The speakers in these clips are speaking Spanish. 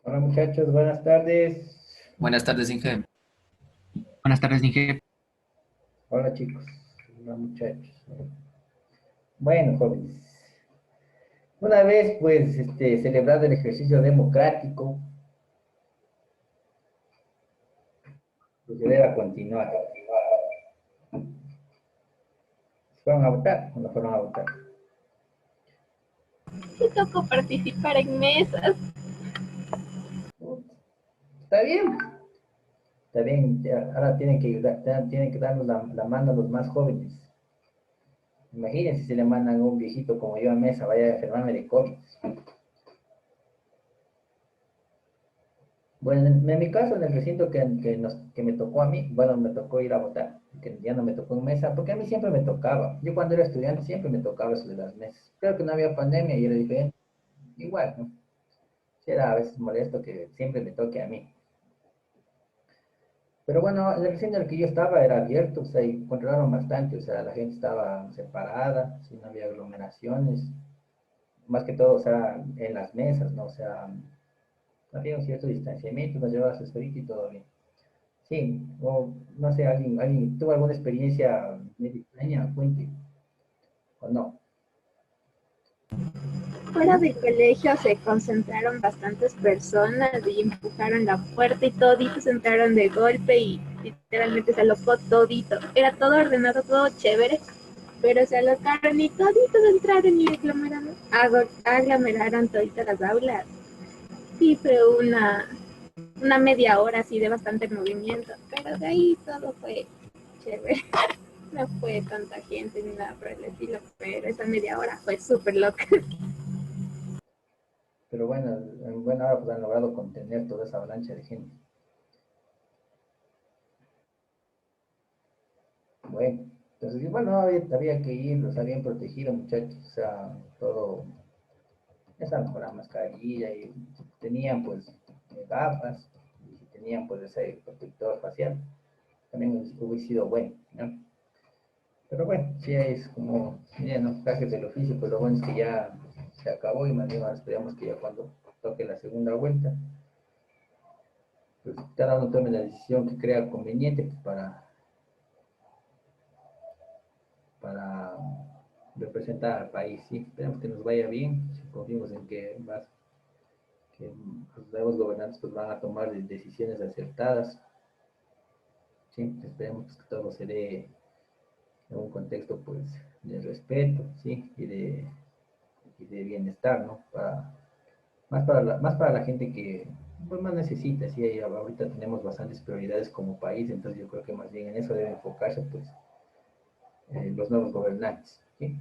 Hola muchachos, buenas tardes. Buenas tardes, Inge. Buenas tardes, Inge. Hola chicos, hola muchachos. Bueno, jóvenes, una vez pues celebrado el ejercicio democrático, proceder a continuar. ¿Fueron a votar o no fueron a votar? Me tocó participar en mesas. Está bien, está bien. Ahora tienen que ayudar, tienen que darnos la mano a los más jóvenes. Imagínense si le mandan a un viejito como yo a mesa, vaya a enfermarme de COVID. Bueno, en mi caso, en el recinto que me tocó a mí, bueno, me tocó ir a votar, que ya no me tocó en mesa, porque a mí siempre me tocaba. Yo cuando era estudiante siempre me tocaba eso de las mesas. Creo que no había pandemia y era diferente. Igual, ¿no? Sí, era a veces molesto que siempre me toque a mí. Pero bueno, el recinto en el que yo estaba era abierto, o sea, y controlaron bastante, o sea, la gente estaba separada, si no había aglomeraciones, más que todo, o sea, en las mesas, ¿no? O sea, había un cierto distanciamiento, nos llevaba su esferito y todo bien. Sí, o no sé, alguien tuvo alguna experiencia medio extraña, cuente, o no. Fuera del colegio se concentraron bastantes personas y empujaron la puerta y toditos entraron de golpe y literalmente se alocó todito. Era todo ordenado, todo chévere, pero se alocaron y toditos entraron y aglomeraron toditas las aulas. Sí, fue una media hora así de bastante movimiento, pero de ahí todo fue chévere. No fue tanta gente ni nada por el estilo, pero esa media hora fue súper loca. Pero bueno, en buena hora pues han logrado contener toda esa avalancha de gente. Bueno, entonces, bueno, había que ir, los habían protegido, muchachos, o sea, todo, estaban con la mascarilla y tenían pues gafas, y si tenían pues ese protector facial, también hubiese sido bueno, ¿no? Pero bueno, sí es como, ya no, gajes del oficio, pues lo bueno es que ya se acabó y más bien ahora esperamos que ya cuando toque la segunda vuelta, pues cada uno tome la decisión que crea conveniente pues, para representar al país, sí, esperemos que nos vaya bien, si confiamos en que más que los nuevos gobernantes pues van a tomar decisiones acertadas, sí, esperemos que todo se dé en un contexto pues de respeto, sí, y de bienestar, ¿no? Más para la gente que pues, más necesita, sí, ahorita tenemos bastantes prioridades como país, entonces yo creo que más bien en eso debe enfocarse pues los nuevos gobernantes, ¿sí?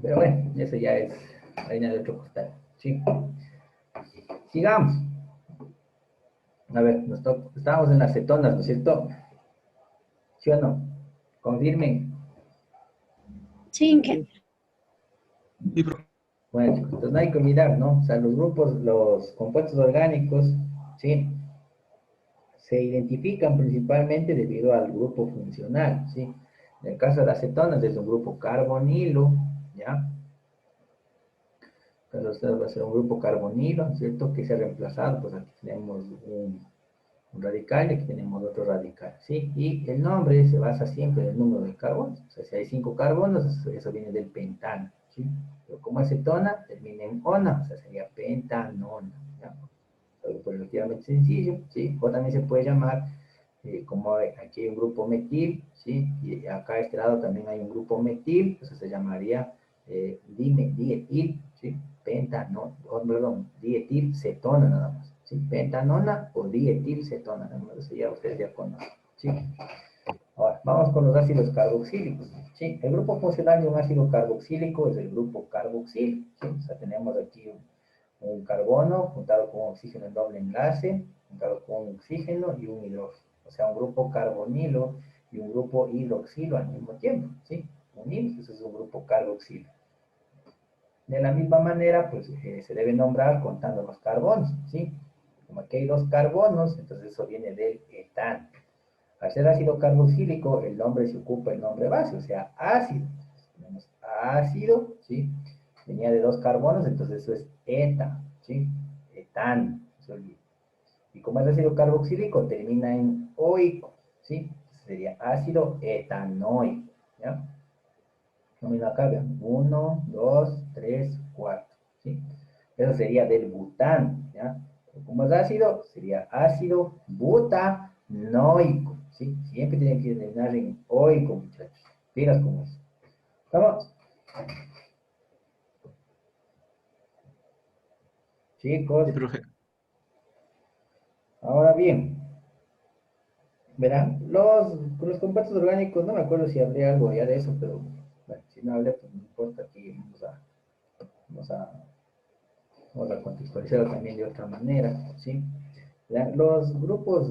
Pero bueno, eso ya es harina de otro costal, ¿sí? Sigamos. A ver, estábamos en las cetonas, ¿no es cierto? ¿Sí o no? Confirmen. Chingue. Sí, profe. Bueno, chicos, entonces no hay que olvidar, ¿no? O sea, los grupos, los compuestos orgánicos, ¿sí? Se identifican principalmente debido al grupo funcional, ¿sí? En el caso de las cetonas es un grupo carbonilo, ¿ya? Entonces va a ser un grupo carbonilo, ¿cierto? Que se ha reemplazado, pues aquí tenemos un radical y aquí tenemos otro radical, ¿sí? Y el nombre se basa siempre en el número de carbonos, o sea, si hay 5 carbonos, eso viene del pentano, ¿sí? Pero como es cetona, termina en ona, o sea, sería pentanona, ¿ya? Algo relativamente sencillo, ¿sí? O también se puede llamar, como aquí hay un grupo metil, ¿sí? Y acá a este lado también hay un grupo metil, eso se llamaría dietil, ¿sí? Pentanona, perdón, dietil cetona nada más, ¿sí? Pentanona o dietil cetona, nada más, eso ya ustedes ya conocen, ¿sí? Ahora, vamos con los ácidos carboxílicos, ¿sí? El grupo funcional de un ácido carboxílico es el grupo carboxil, ¿sí? O sea, tenemos aquí un carbono juntado con un oxígeno en doble enlace, juntado con un oxígeno y un hidrógeno. O sea, un grupo carbonilo y un grupo hidroxilo al mismo tiempo, ¿sí? Unidos, eso es un grupo carboxilo. De la misma manera, pues se debe nombrar contando los carbonos, ¿sí? Como aquí hay dos carbonos, entonces eso viene del etano. Al ser ácido carboxílico, el nombre se ocupa el nombre base, o sea, ácido. Tenemos ácido, ¿sí? Venía de dos carbonos, entonces eso es eta, ¿sí? Etano, no se olvide. Y como es ácido carboxílico, termina en oico, ¿sí? Sería ácido etanoico, ¿ya? Lo mismo acá, vean. 1, 2, 3, 4, ¿sí? Eso sería del butano, ¿ya? Como es ácido, sería ácido butanoico, ¿sí? Siempre tienen que terminar en oico, muchachos. Pilas con eso. ¿Estamos? Chicos, Sí, profe. ahora bien, verán, los compuestos orgánicos, no me acuerdo si hablé algo ya de eso, pero bueno, si no hablé, pues no importa, aquí vamos a, vamos a contextualizarlo también de otra manera, ¿sí? Los grupos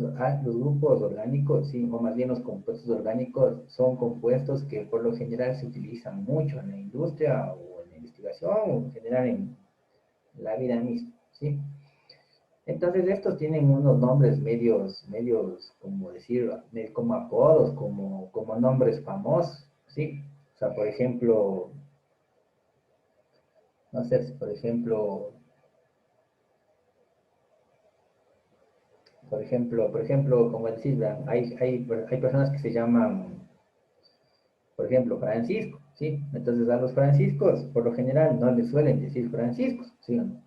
orgánicos, sí, o más bien los compuestos orgánicos, son compuestos que por lo general se utilizan mucho en la industria o en la investigación o en general en la vida misma, ¿sí? Entonces estos tienen unos nombres medios, como decir, como apodos, como nombres famosos, ¿sí? O sea, por ejemplo, no sé, por ejemplo, como decir, hay personas que se llaman, por ejemplo, Francisco, ¿sí? Entonces a los franciscos, por lo general, no les suelen decir franciscos, ¿sí o no?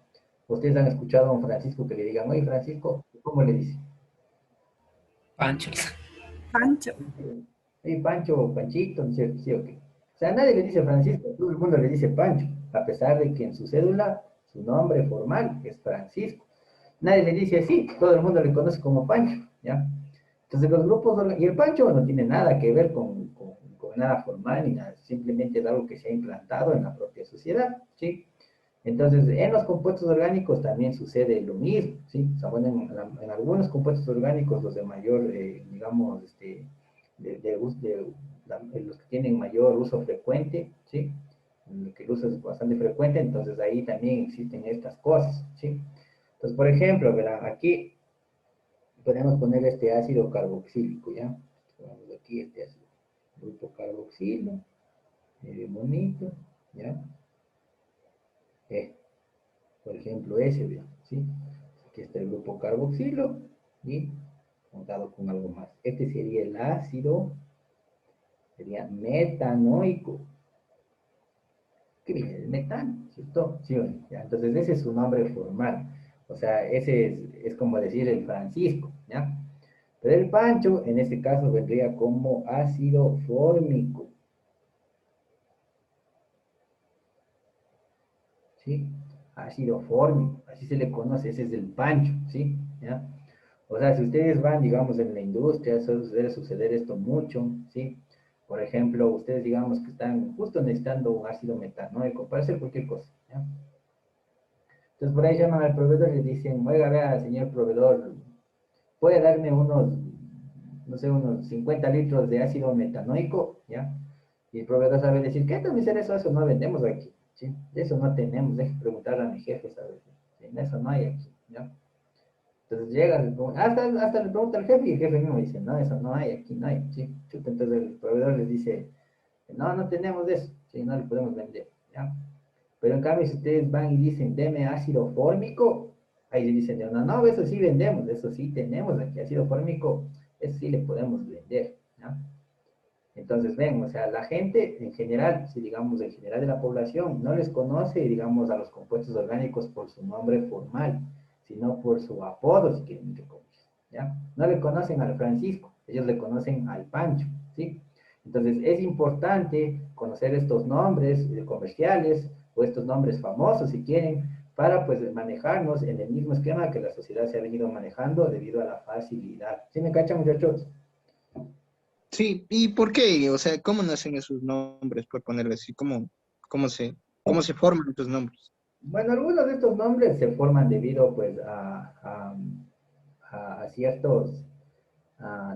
Ustedes han escuchado a un Francisco que le digan, oye, Francisco, ¿cómo le dice? Pancho. Pancho. Oye, Pancho, Panchito, ¿no es cierto? Sí, ok. O sea, nadie le dice Francisco, todo el mundo le dice Pancho, a pesar de que en su cédula su nombre formal es Francisco. Nadie le dice así, todo el mundo le conoce como Pancho, ¿ya? Entonces los y el Pancho no tiene nada que ver con nada formal ni nada, simplemente es algo que se ha implantado en la propia sociedad, ¿sí? Entonces, en los compuestos orgánicos también sucede lo mismo, ¿sí? O sea, bueno, en algunos compuestos orgánicos, los de mayor, digamos, los que tienen mayor uso frecuente, ¿sí? Que el uso es bastante frecuente, entonces ahí también existen estas cosas, ¿sí? Entonces, por ejemplo, verán, aquí podemos poner este ácido carboxílico, ¿ya? Ponemos aquí este ácido, grupo carboxilo, bonito, ¿ya? Eh, por ejemplo, ese, vean, ¿sí? Aquí está el grupo carboxilo y juntado con algo más. Este sería el ácido, sería metanoico, que viene del metano, ¿cierto? Sí, ¿ya? Entonces ese es su nombre formal. O sea, ese es como decir el Francisco, ¿ya? Pero el Pancho, en este caso, vendría como ácido fórmico, ¿sí? Ácido fórmico, así se le conoce, ese es el Pancho, ¿sí? ¿Ya? O sea, si ustedes van, digamos, en la industria, suele suceder esto mucho, ¿sí? Por ejemplo, ustedes, digamos, que están justo necesitando un ácido metanoico para hacer cualquier cosa, ¿ya? Entonces, por ahí llaman al proveedor y le dicen, oiga, vea, señor proveedor, ¿puede darme unos, no sé, unos 50 litros de ácido metanoico? ¿Ya? Y el proveedor sabe decir, ¿qué tal hacer eso? Eso no vendemos aquí, ¿sí? Eso no tenemos, deje preguntar a mi jefe, ¿sabes? Sí, eso no hay aquí, ¿ya? Entonces llega, hasta le pregunta al jefe y el jefe mismo dice, no, eso no hay, aquí no hay, ¿sí? Chuta, entonces el proveedor les dice, no, no tenemos de eso, ¿sí? No le podemos vender, ¿ya? Pero en cambio, si ustedes van y dicen, deme ácido fórmico, ahí se dicen, no, no, eso sí vendemos, eso sí tenemos aquí, ácido fórmico, eso sí le podemos vender, ¿ya? Entonces, ven, o sea, la gente en general, si digamos en general de la población, no les conoce, digamos, a los compuestos orgánicos por su nombre formal, sino por su apodo, si quieren que comillas, ¿ya? No le conocen al Francisco, ellos le conocen al Pancho, ¿sí? Entonces, es importante conocer estos nombres comerciales o estos nombres famosos, si quieren, para pues manejarnos en el mismo esquema que la sociedad se ha venido manejando debido a la facilidad. ¿Sí me cachan, muchachos? Sí, ¿y por qué? O sea, ¿cómo nacen esos nombres, por ponerlo así? ¿Cómo se forman estos nombres? Bueno, algunos de estos nombres se forman debido pues a ciertos,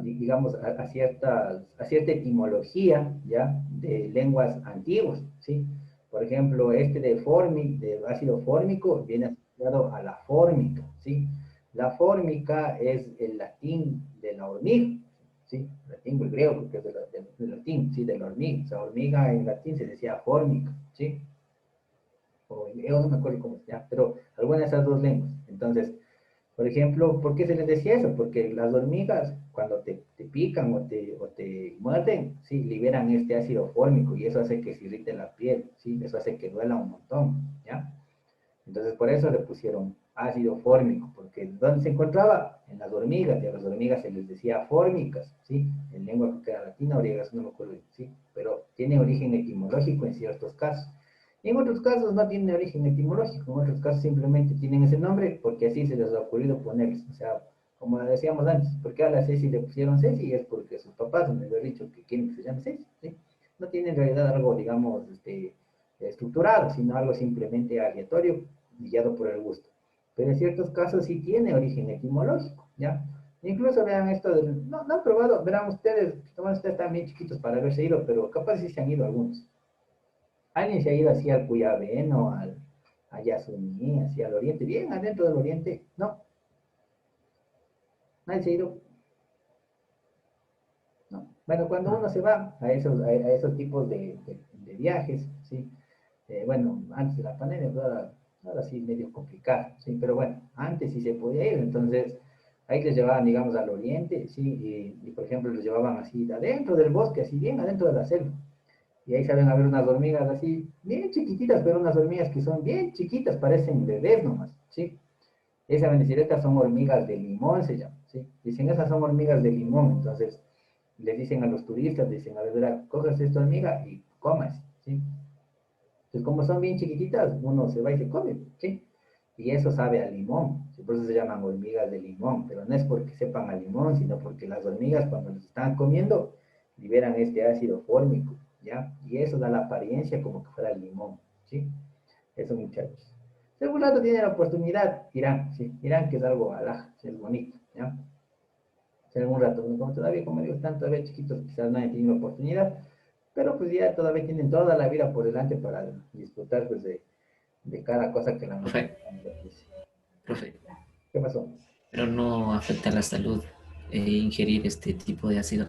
digamos, a cierta etimología, ¿ya? De lenguas antiguas, ¿sí? Por ejemplo, este de ácido fórmico, viene asociado a la fórmica, ¿sí? La fórmica es el latín de la hormiga, ¿sí? El latín o el griego, porque es del latín, ¿sí? De la hormiga. O sea, hormiga en latín se decía fórmica, ¿sí? O yo no me acuerdo cómo se llama, pero alguna de esas dos lenguas. Entonces, por ejemplo, ¿por qué se les decía eso? Porque las hormigas, cuando te pican o te muerden, sí, liberan este ácido fórmico y eso hace que se irrite la piel, sí, eso hace que duela un montón, ¿ya? Entonces, por eso le pusieron ácido fórmico, porque ¿dónde se encontraba? En las hormigas, y a las hormigas se les decía fórmicas, ¿sí? En lengua que era latina o griega, eso no me acuerdo, ¿sí? Pero tiene origen etimológico en ciertos casos. Y en otros casos no tiene origen etimológico, en otros casos simplemente tienen ese nombre porque así se les ha ocurrido ponerles. O sea, como decíamos antes, porque a la Ceci le pusieron Ceci es porque sus papás les habían dicho que quieren que se llame Ceci, ¿sí? No tiene en realidad algo, digamos, estructurado, sino algo simplemente aleatorio, guiado por el gusto. Pero en ciertos casos sí tiene origen etimológico, ¿ya? Incluso vean esto, no han probado, verán ustedes, ustedes están bien chiquitos para haberse ido, pero capaz sí se han ido algunos. ¿Alguien se ha ido así al Cuyabeno, a Yasuní, así al oriente, bien adentro del oriente? No, nadie se ha ido. No. Bueno, cuando uno se va a esos tipos de viajes, ¿sí? Bueno, antes de la pandemia, pues ahora sí medio complicado, ¿sí? Pero bueno, antes sí se podía ir, entonces ahí les llevaban, digamos, al oriente, ¿sí? Y por ejemplo, los llevaban así adentro del bosque, así bien adentro de la selva. Y ahí saben haber unas hormigas así, bien chiquititas, pero unas hormigas que son bien chiquitas, parecen bebés nomás, ¿sí? Y saben decir, estas son hormigas de limón, se llaman, ¿sí? Dicen, esas son hormigas de limón, entonces les dicen a los turistas, dicen, a ver, verá, coges esta hormiga y comas, ¿sí? Entonces, como son bien chiquititas, uno se va y se come, ¿sí? Y eso sabe a limón, ¿sí? Por eso se llaman hormigas de limón, pero no es porque sepan a limón, sino porque las hormigas cuando las están comiendo liberan este ácido fórmico, ¿ya? Y eso da la apariencia como que fuera limón, ¿sí? Eso, muchachos. Si algún rato tienen la oportunidad, irán, ¿sí? Irán, que es algo alaj, es bonito, ¿ya? Si algún rato, como todavía, como digo, están todavía chiquitos, quizás no hayan tenido la oportunidad, pero pues ya todavía tienen toda la vida por delante para disfrutar pues de cada cosa que la Profe, naturaleza nos ofrece. profe, ¿Qué pasó? pero no afecta la salud ingerir este tipo de ácido.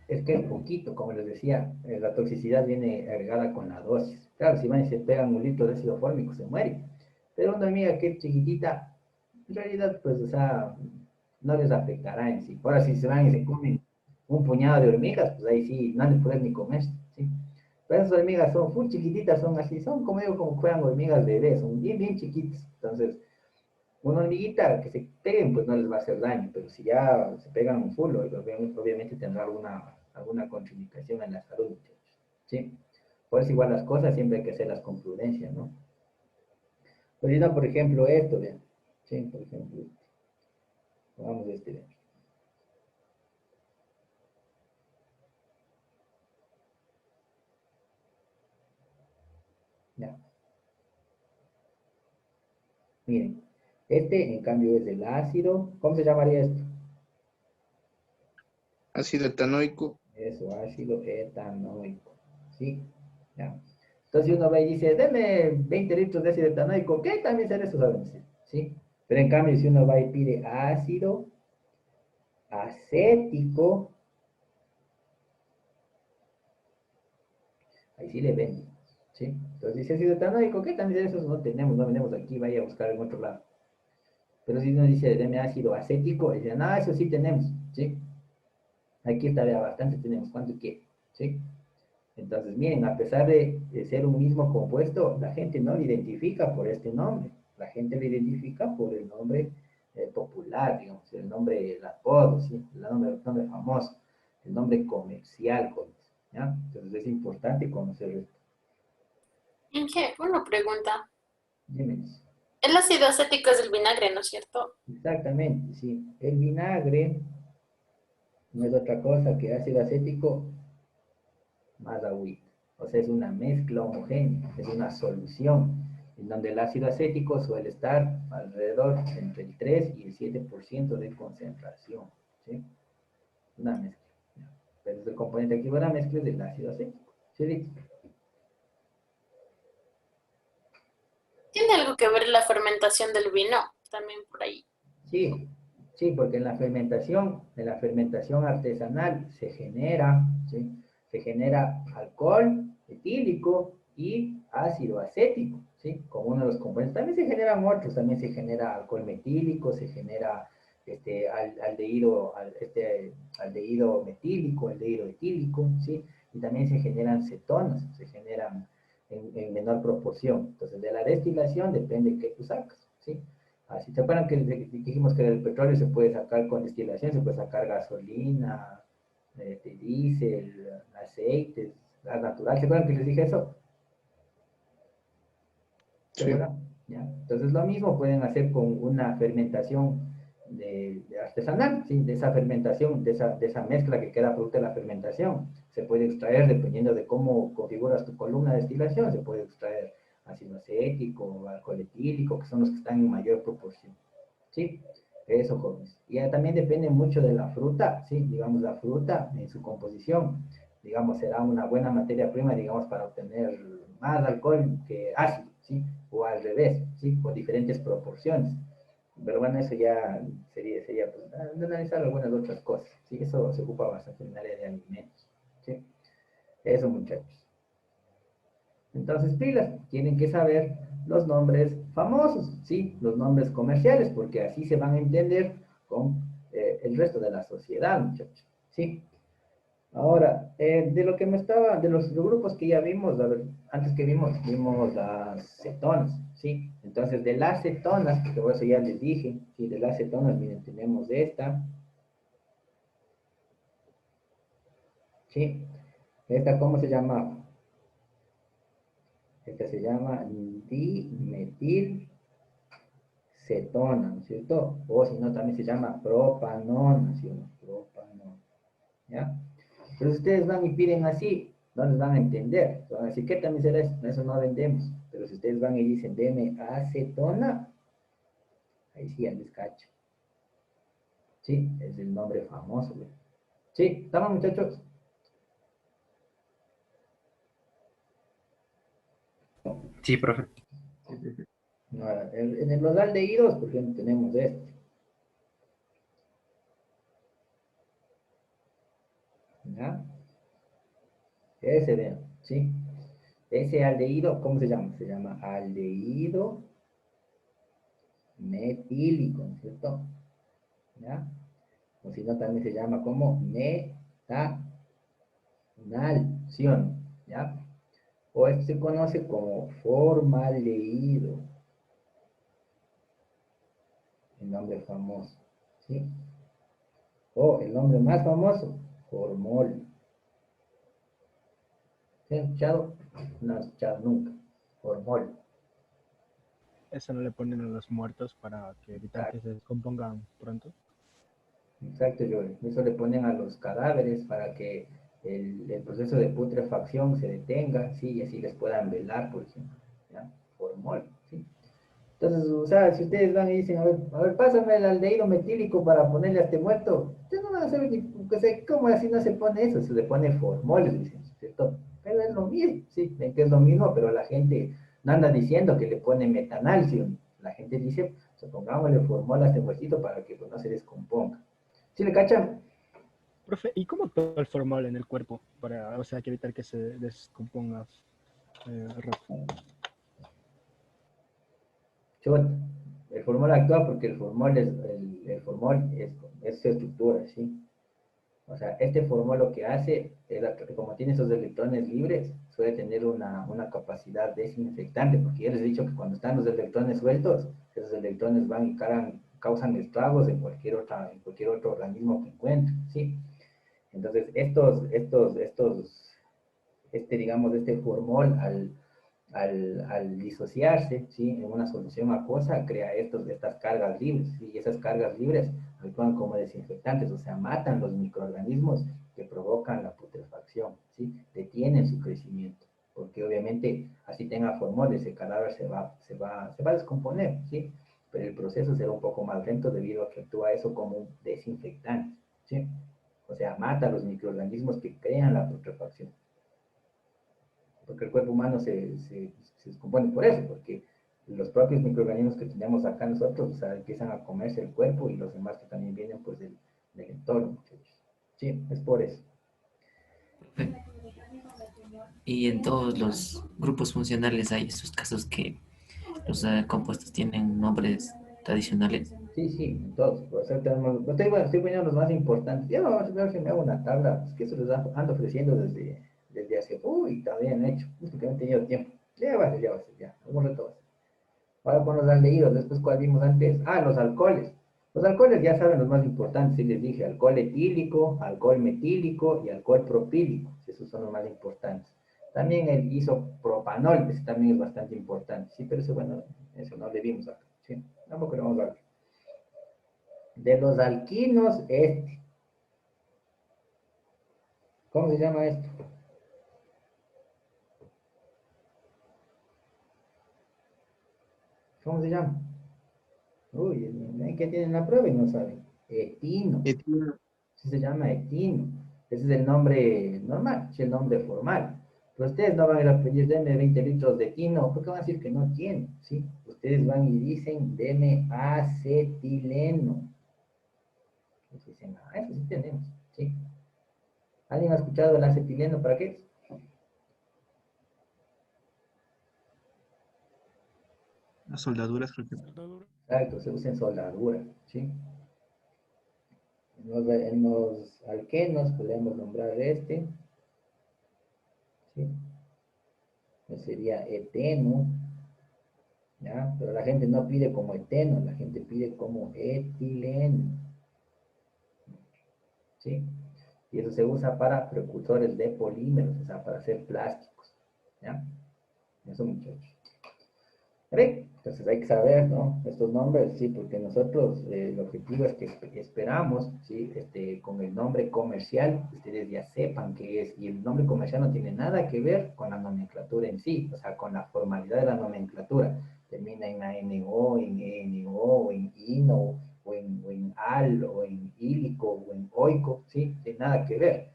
Es que es poquito, como les decía, la toxicidad viene agregada con la dosis. Claro, si van y se pegan un litro de ácido fórmico, se muere. Pero una hormiga que es chiquitita, en realidad, pues, o sea, no les afectará en sí. Ahora, si se van y se comen un puñado de hormigas, pues ahí sí, no les puedes ni comer, ¿sí? Pero esas hormigas son full chiquititas, son así, son como digo, como fueran hormigas bebés, son bien, bien chiquitas. Entonces, una hormiguita que se peguen, pues no les va a hacer daño, pero si ya se pegan un full, obviamente tendrá alguna contraindicación en la salud, muchachos. ¿Sí? Por eso igual las cosas siempre hay que hacerlas con prudencia, ¿no? Pues si no, por ejemplo, esto, vean. Sí, por ejemplo, pongamos este, vean. Ya, miren. Este, en cambio, es el ácido. ¿Cómo se llamaría esto? Ácido etanoico. Eso, ácido etanoico. ¿Sí? Ya. Entonces uno va y dice, deme 20 litros de ácido etanoico, ¿qué también será eso? ¿Saben decir? ¿Sí? Pero en cambio, si uno va y pide ácido acético, ahí sí le venden. ¿Sí? Entonces dice ácido etanoico, ¿qué también será eso? No tenemos, no vendemos aquí, vaya a buscar en otro lado. Pero si uno dice, deme ácido acético, dice, no, eso sí tenemos. ¿Sí? Aquí está, vea, bastante tenemos, ¿cuánto quiere? ¿Sí? Entonces, miren, a pesar de ser un mismo compuesto, la gente no lo identifica por este nombre. La gente lo identifica por el nombre popular, digamos, el nombre, el apodo, ¿sí? El nombre famoso, el nombre comercial, ¿ya? Entonces es importante conocer esto. Inge, una pregunta. Dime. El ácido acético es el vinagre, ¿no es cierto? Exactamente, sí. El vinagre no es otra cosa que ácido acético más agüita. O sea, es una mezcla homogénea, es una solución, en donde el ácido acético suele estar alrededor entre el 3 y el 7% de concentración. ¿Sí? Una mezcla. Pero es el componente activo de la mezcla del ácido acético. ¿Sí? ¿Tiene algo que ver la fermentación del vino? También por ahí. Sí, sí, porque en la fermentación artesanal se genera, ¿sí? Se genera alcohol etílico y ácido acético, ¿sí? ¿sí? Como uno de los componentes. También se generan otros, también se genera alcohol metílico, se genera aldehído metílico, aldehído etílico, ¿sí? Y también se generan cetonas, se generan en menor proporción. Entonces, de la destilación depende qué tú sacas, ¿sí? Así, ¿se acuerdan que dijimos que el petróleo se puede sacar con destilación? Se puede sacar gasolina, diésel, aceites, gas natural. ¿Se acuerdan que les dije eso? ¿Se Sí. acuerdan? ¿Ya? Entonces, lo mismo pueden hacer con una fermentación de artesanal, ¿sí? De esa fermentación, de esa mezcla que queda producto de la fermentación. Se puede extraer, dependiendo de cómo configuras tu columna de destilación, se puede extraer ácido acético, alcohol etílico, que son los que están en mayor proporción. ¿Sí? Eso, jóvenes. Y también depende mucho de la fruta, ¿sí? Digamos, la fruta en su composición, digamos, será una buena materia prima, digamos, para obtener más alcohol que ácido, ¿sí? O al revés, ¿sí? Por diferentes proporciones. Pero bueno, eso ya sería pues, de analizar algunas otras cosas, ¿sí? Eso se ocupa bastante en el área de alimentos, ¿sí? Eso, muchachos. Entonces, pilas, tienen que saber los nombres famosos, ¿sí? Los nombres comerciales, porque así se van a entender con el resto de la sociedad, muchachos, ¿sí? Ahora, de lo que de los grupos que ya vimos, a ver, antes que vimos las cetonas, ¿sí? Entonces, de las cetonas, que por eso ya les dije, ¿sí? De las cetonas, miren, tenemos esta, ¿sí? Esta, ¿cómo se llama? Esta se llama dimetil cetona, ¿no es cierto? O si no, también se llama propanona, ¿sí o no? Propanona, ¿ya? Entonces ustedes van y piden así, no les van a entender. Van a decir, ¿qué también será eso? Eso no vendemos. Pero si ustedes van y dicen, deme acetona, ahí sí ya les cacho. Sí, es el nombre famoso, güey. Sí, ¿estamos, muchachos? Sí, profe. No, en los aldehídos, por ejemplo, tenemos este, ¿ya? Ese, vean, ¿sí? Ese aldehído, ¿cómo se llama? Se llama aldehído metílico, ¿no es cierto? ¿Ya? O si no, también se llama como metanalción, ¿ya? O esto se conoce como formaldehído, el nombre famoso, ¿sí? O el nombre más famoso, formol. ¿Sí han escuchado? No han escuchado nunca. Formol. Eso no le ponen a los muertos para que evitar que se descompongan pronto. Exacto, Joel. Eso le ponen a los cadáveres para que el proceso de putrefacción se detenga, ¿sí? Y así les puedan velar, por ejemplo, ¿ya? Formol, ¿sí? Entonces, o sea, si ustedes van y dicen, a ver, pásame el aldehído metílico para ponerle a este muerto, ustedes no van a saber ni, cómo así no se pone eso, se le pone formol, dicen, ¿cierto? Pero es lo mismo, sí, ven que es lo mismo, pero la gente no anda diciendo que le pone metanalción. La gente dice, pongámosle formol a este huesito para que pues, no se descomponga. ¿Sí le cachan? Profe, ¿y cómo actúa el formol en el cuerpo para, o sea, que evitar que se descomponga rápido? Chut, el formol actúa porque el formol es su estructura, ¿sí? O sea, este formol lo que hace, es, como tiene esos electrones libres, suele tener una capacidad desinfectante, porque ya les he dicho que cuando están los electrones sueltos, esos electrones van y causan estragos en cualquier otro organismo que encuentren, ¿sí? Entonces, digamos, este formol, al disociarse, ¿sí? En una solución acuosa, crea estas cargas libres, ¿sí? Y esas cargas libres actúan como desinfectantes, o sea, matan los microorganismos que provocan la putrefacción, ¿sí? Detienen su crecimiento, porque obviamente así tenga formol, ese cadáver se va a descomponer, ¿sí? Pero el proceso será un poco más lento debido a que actúa eso como un desinfectante, ¿sí? O sea, mata a los microorganismos que crean la putrefacción, porque el cuerpo humano se descompone por eso, porque los propios microorganismos que tenemos acá nosotros, o sea, empiezan a comerse el cuerpo y los demás que también vienen pues del entorno, muchachos. Sí, es por eso. Y en todos los grupos funcionales hay estos casos que los compuestos tienen nombres tradicionales. Sí, sí, todos. O sea, estoy poniendo los más importantes. Ya vamos a ver si me hago una tabla. Es que eso les ando ofreciendo desde hace, uy, todavía no he hecho. Es porque no he tenido tiempo. Ya va a ser, ya. Algún reto va a ser. Ahora con los aldehídos, después cuál vimos antes. Ah, los alcoholes. Los alcoholes ya saben los más importantes. Sí les dije, alcohol etílico, alcohol metílico y alcohol propílico. Esos son los más importantes. También el isopropanol, ese también es bastante importante. Sí, pero eso, bueno, eso no le vimos acá. Sí, tampoco lo vamos a ver. De los alquinos, ¿cómo se llama esto? ¿Cómo se llama? Uy, que tienen la prueba y no saben. Etino. Etino. Sí se llama etino. Ese es el nombre normal, es el nombre formal. Pero ustedes no van a ir a pedir, deme 20 litros de etino, porque van a decir que no tienen, ¿sí? Ustedes van y dicen, deme acetileno. Entonces dicen, ah, eso sí tenemos, ¿sí? ¿Alguien ha escuchado el acetileno para qué es? Las soldaduras, creo que. Exacto, se usa en soldadura, ¿sí? En los alquenos podemos nombrar este, ¿sí? Que sería eteno, ¿ya? Pero la gente no pide como eteno, la gente pide como etileno, ¿sí? Y eso se usa para precursores de polímeros, o sea, para hacer plásticos, ¿ya? Eso, muchachos. ¿Ve? Entonces hay que saber, ¿no? Estos nombres, sí, porque nosotros el objetivo es que esperamos, ¿sí? Con el nombre comercial, ustedes ya sepan qué es, y el nombre comercial no tiene nada que ver con la nomenclatura en sí, o sea, con la formalidad de la nomenclatura. Termina en ANO, en ENO, o en INO, o en AL, o en ílico, o en OICO, ¿sí? Tiene nada que ver.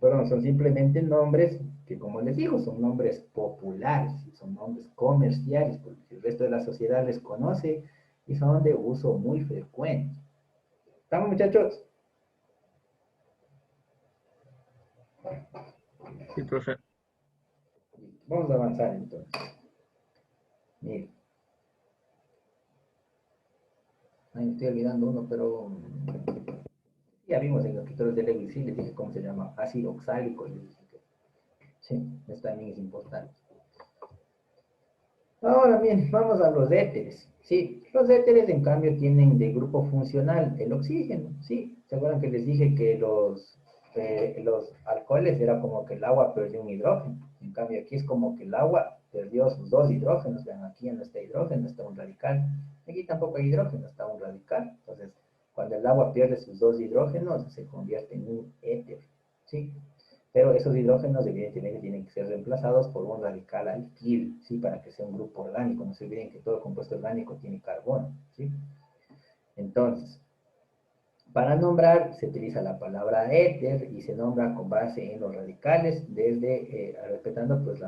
Pero son simplemente nombres que, como les digo, son nombres populares, son nombres comerciales, porque el resto de la sociedad les conoce y son de uso muy frecuente. ¿Estamos, muchachos? Sí, profe. Vamos a avanzar entonces. Miren. Ay, me estoy olvidando uno, pero ya vimos en los escritores de Lewis, sí, les dije cómo se llama, ácido oxálico, les dije que sí, esto también es importante. Ahora bien, vamos a los éteres. Sí, los éteres en cambio tienen de grupo funcional el oxígeno. Sí, ¿se acuerdan que les dije que los alcoholes era como que el agua perdió un hidrógeno? En cambio aquí es como que el agua perdió sus dos hidrógenos. Vean, aquí no está hidrógeno, está un radical. Aquí tampoco hay hidrógeno, está un radical. Entonces, cuando el agua pierde sus dos hidrógenos, se convierte en un éter. ¿Sí? Pero esos hidrógenos evidentemente tienen que ser reemplazados por un radical alquil, ¿sí? Para que sea un grupo orgánico. No se olviden que todo compuesto orgánico tiene carbono, ¿sí? Entonces, para nombrar se utiliza la palabra éter y se nombra con base en los radicales, respetando pues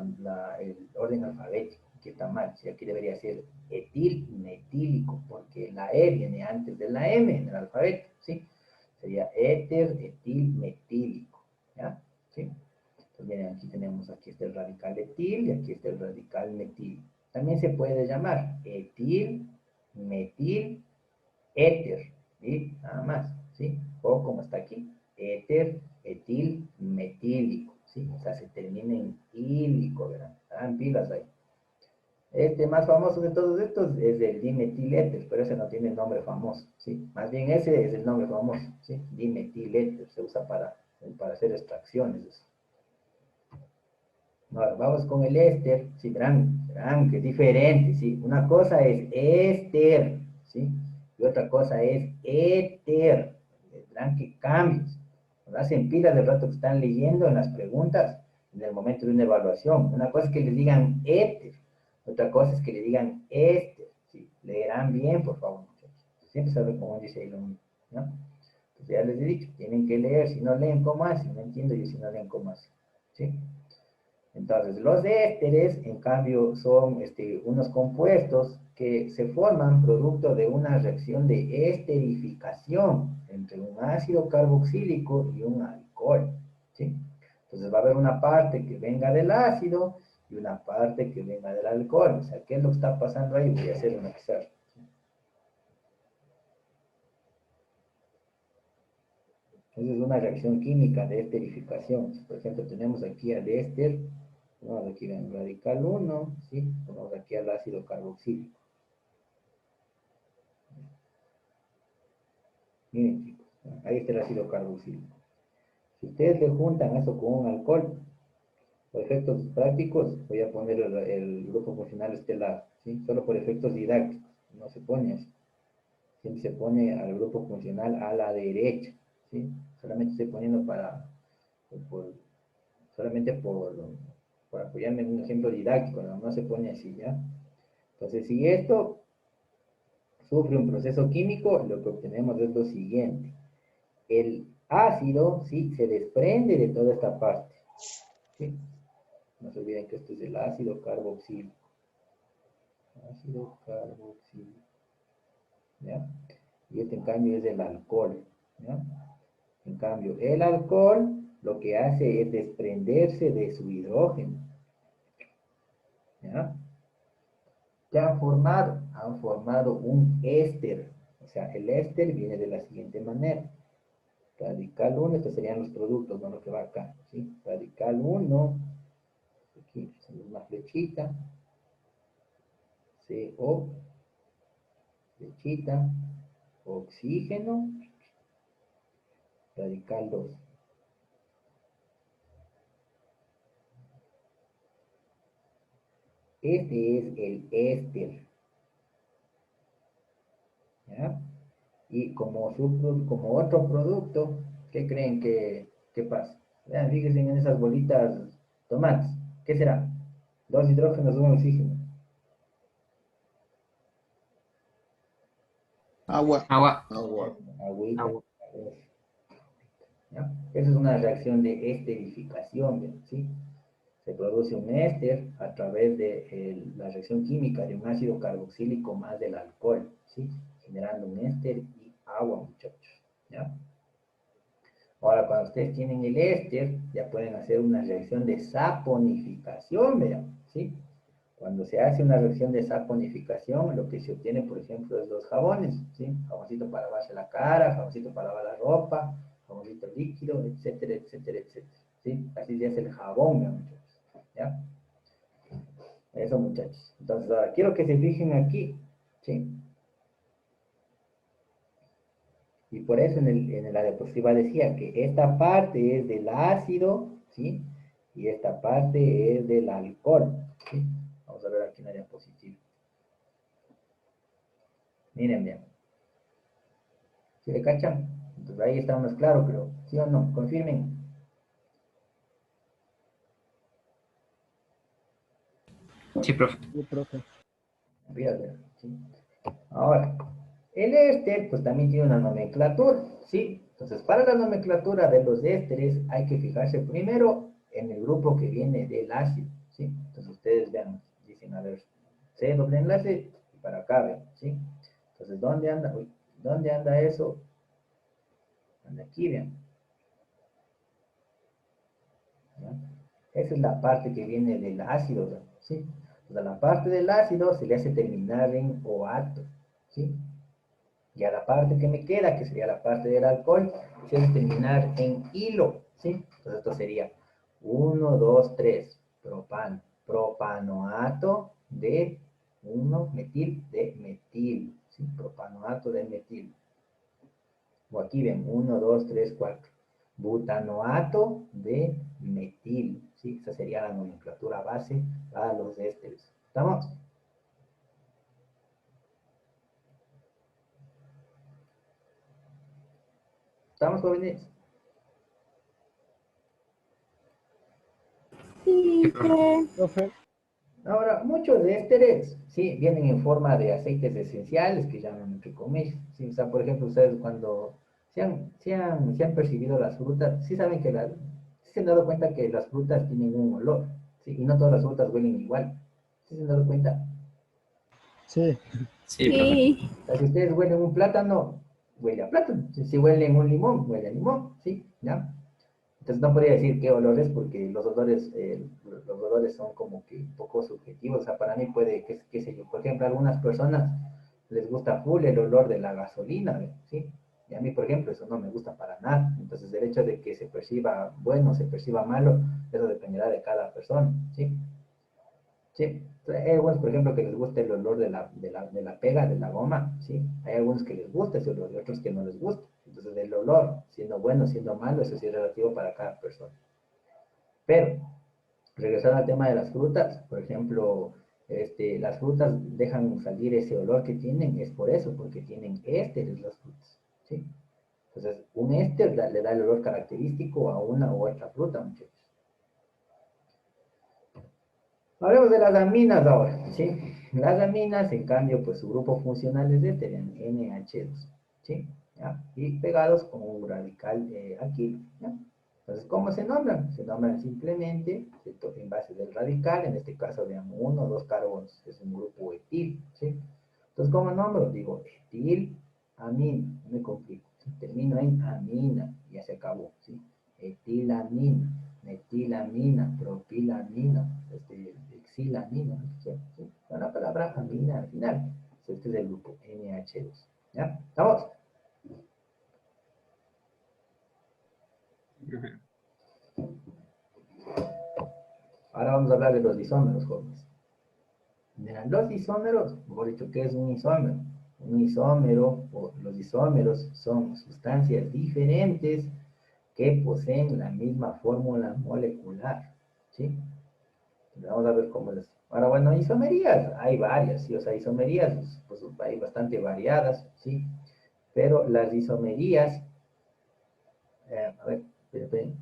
el orden alfabético, que está mal. ¿Sí? Aquí debería ser etil metílico, porque la E viene antes de la M en el alfabeto, ¿sí? Sería éter etil metílico, ¿ya? ¿Sí? Pues miren, aquí está el radical etil y aquí está el radical metil. También se puede llamar etil, metil, éter, ¿sí? Nada más, ¿sí? O como está aquí, éter, etil, metílico, ¿sí? O sea, se termina en ílico, ¿verdad? Hagan pilas ahí. Este más famoso de todos estos es el dimetiléter, pero ese no tiene nombre famoso, ¿sí? Más bien ese es el nombre famoso, ¿sí? Dimetiléter, se usa para hacer extracciones. Ahora, vamos con el éster, sí, verán que es diferente, ¿sí? Una cosa es éster, ¿sí? Y otra cosa es éter. Verán que cambios. Nos hacen pilas del rato que están leyendo en las preguntas, en el momento de una evaluación. Una cosa es que les digan éter, otra cosa es que le digan éster, ¿sí? Leerán bien, por favor, muchachos. Siempre saben cómo dice ahí lo mismo, ¿no? Entonces ya les he dicho, tienen que leer, si no leen, ¿cómo hacen? No entiendo yo si no leen, ¿cómo hacen? ¿Sí? Entonces, los ésteres, en cambio, son unos compuestos que se forman producto de una reacción de esterificación entre un ácido carboxílico y un alcohol, ¿sí? Entonces va a haber una parte que venga del ácido y y una parte que venga del alcohol. O sea, ¿qué es lo que está pasando ahí? Voy a hacer una pizarra. Esa es una reacción química de esterificación. Por ejemplo, tenemos aquí al éster, tenemos aquí el radical 1, ¿sí? Tenemos aquí al ácido carboxílico. Miren, chicos, ahí está el ácido carboxílico. Si ustedes le juntan eso con un alcohol, por efectos prácticos, voy a poner el grupo funcional estelar, ¿sí? Solo por efectos didácticos, no se pone así. Siempre se pone al grupo funcional a la derecha, ¿sí? Solamente estoy poniendo solamente por apoyarme en un ejemplo didáctico, no se pone así, ¿ya? Entonces, si esto sufre un proceso químico, lo que obtenemos es lo siguiente. El ácido, ¿sí? Se desprende de toda esta parte, ¿sí? No se olviden que esto es el ácido carboxílico. Ácido carboxílico, ¿ya? Y este en cambio es el alcohol, ¿ya? En cambio, el alcohol lo que hace es desprenderse de su hidrógeno, ¿ya? ¿Qué han formado? Han formado un éster. O sea, el éster viene de la siguiente manera. Radical 1, estos serían los productos, no lo que va acá, ¿sí? Radical 1, aquí hacemos una flechita, CO, flechita, oxígeno, radical 2. Este es el éster, ¿ya? Y como otro producto, ¿qué creen que pasa? Vean, fíjense en esas bolitas tomates. ¿Qué será? Dos hidrógenos, un oxígeno. Agua. Agua. Agüita. Agua. ¿Ya? Esa es una reacción de esterificación, ¿sí? Se produce un éster a través de la reacción química de un ácido carboxílico más del alcohol, ¿sí? Generando un éster y agua, muchachos, ¿ya? Ahora, cuando ustedes tienen el éster, ya pueden hacer una reacción de saponificación, vean, ¿sí? Cuando se hace una reacción de saponificación, lo que se obtiene, por ejemplo, es los jabones, ¿sí? Jaboncito para lavarse la cara, jaboncito para lavar la ropa, jaboncito líquido, etcétera, etcétera, etcétera, ¿sí? Así se hace el jabón, muchachos, ¿ya? Eso, muchachos. Entonces, ahora, quiero que se fijen aquí, ¿sí? Y por eso en la diapositiva decía que esta parte es del ácido, ¿sí? Y esta parte es del alcohol, ¿sí? Vamos a ver aquí en la diapositiva. Miren bien. ¿Sí le cachan? Entonces ahí está más claro, creo. ¿Sí o no? Confirmen. Sí, profe. Sí, profe. Fíjate, ¿sí? Ahora, el éster, pues también tiene una nomenclatura, ¿sí? Entonces, para la nomenclatura de los ésteres hay que fijarse primero en el grupo que viene del ácido, ¿sí? Entonces, ustedes vean, dicen, a ver, C doble enlace, y para acá, ven, ¿sí? Entonces, ¿dónde anda? Uy, ¿dónde anda eso? Anda aquí, vean. ¿Ya? Esa es la parte que viene del ácido, ¿sí? Entonces, a la parte del ácido se le hace terminar en oato, ¿sí? Y a la parte que me queda, que sería la parte del alcohol, se hace terminar en hilo, ¿sí? Entonces esto sería 1, 2, 3, propano, propanoato de 1 metil de metil, ¿sí? Propanoato de metil. O aquí ven, 1, 2, 3, 4. Butanoato de metil, ¿sí? Esa sería la nomenclatura base para los ésteres. ¿Estamos? ¿Estamos, jóvenes? Sí, Sí, profe. Profe, Ahora, muchos de ésteres, sí, vienen en forma de aceites esenciales que llaman entre comillas. Sí, o sea, por ejemplo, ustedes cuando se han percibido las frutas, sí saben que sí se han dado cuenta que las frutas tienen un olor, sí, y no todas las frutas huelen igual. ¿Sí se han dado cuenta? sí, Sí, profe. sí. O sea, si ustedes huelen un plátano, huele a plátano. Si huelen un limón, huele a limón, ¿sí? ¿Ya? Entonces no podría decir qué olores porque los olores son como que un poco subjetivos. O sea, para mí puede, qué sé yo, por ejemplo, a algunas personas les gusta full el olor de la gasolina, ¿sí? Y a mí, por ejemplo, eso no me gusta para nada. Entonces el hecho de que se perciba bueno, se perciba malo, eso dependerá de cada persona, ¿sí? Sí, hay algunos, por ejemplo, que les gusta el olor de la pega, de la goma, ¿sí? Hay algunos que les gusta ese olor y otros que no les gusta. Entonces, el olor, siendo bueno, siendo malo, eso sí es relativo para cada persona. Pero, regresando al tema de las frutas, por ejemplo, las frutas dejan salir ese olor que tienen, es por eso, porque tienen ésteres las frutas, ¿sí? Entonces, un éster le da el olor característico a una u otra fruta, muchachos. Hablemos de las aminas ahora, ¿sí? Las aminas, en cambio, pues su grupo funcional es este, NH2, ¿sí? ¿Ya? Y pegados con un radical aquí, ¿ya? Entonces, ¿cómo se nombran? Se nombran simplemente en base del radical, en este caso de uno o dos carbonos, es un grupo etil, ¿sí? Entonces, ¿cómo nombro? Digo etil, amina, no me complico, ¿sí? Termino en amina, ya se acabó, ¿sí? Etilamina, metilamina, propilamina, exilamina, ¿sí? ¿Sí? Con la palabra amina al final. Este es el grupo NH2. ¿Ya? ¿Estamos? Ahora vamos a hablar de los isómeros, jóvenes. Verán, los isómeros, mejor dicho, ¿qué es un isómero? Un isómero, o los isómeros, son sustancias diferentes que poseen la misma fórmula molecular, ¿sí? Vamos a ver cómo es. Ahora, bueno, isomerías, hay varias, ¿sí? O sea, isomerías, pues hay bastante variadas, ¿sí? Pero las isomerías, a ver, espérate,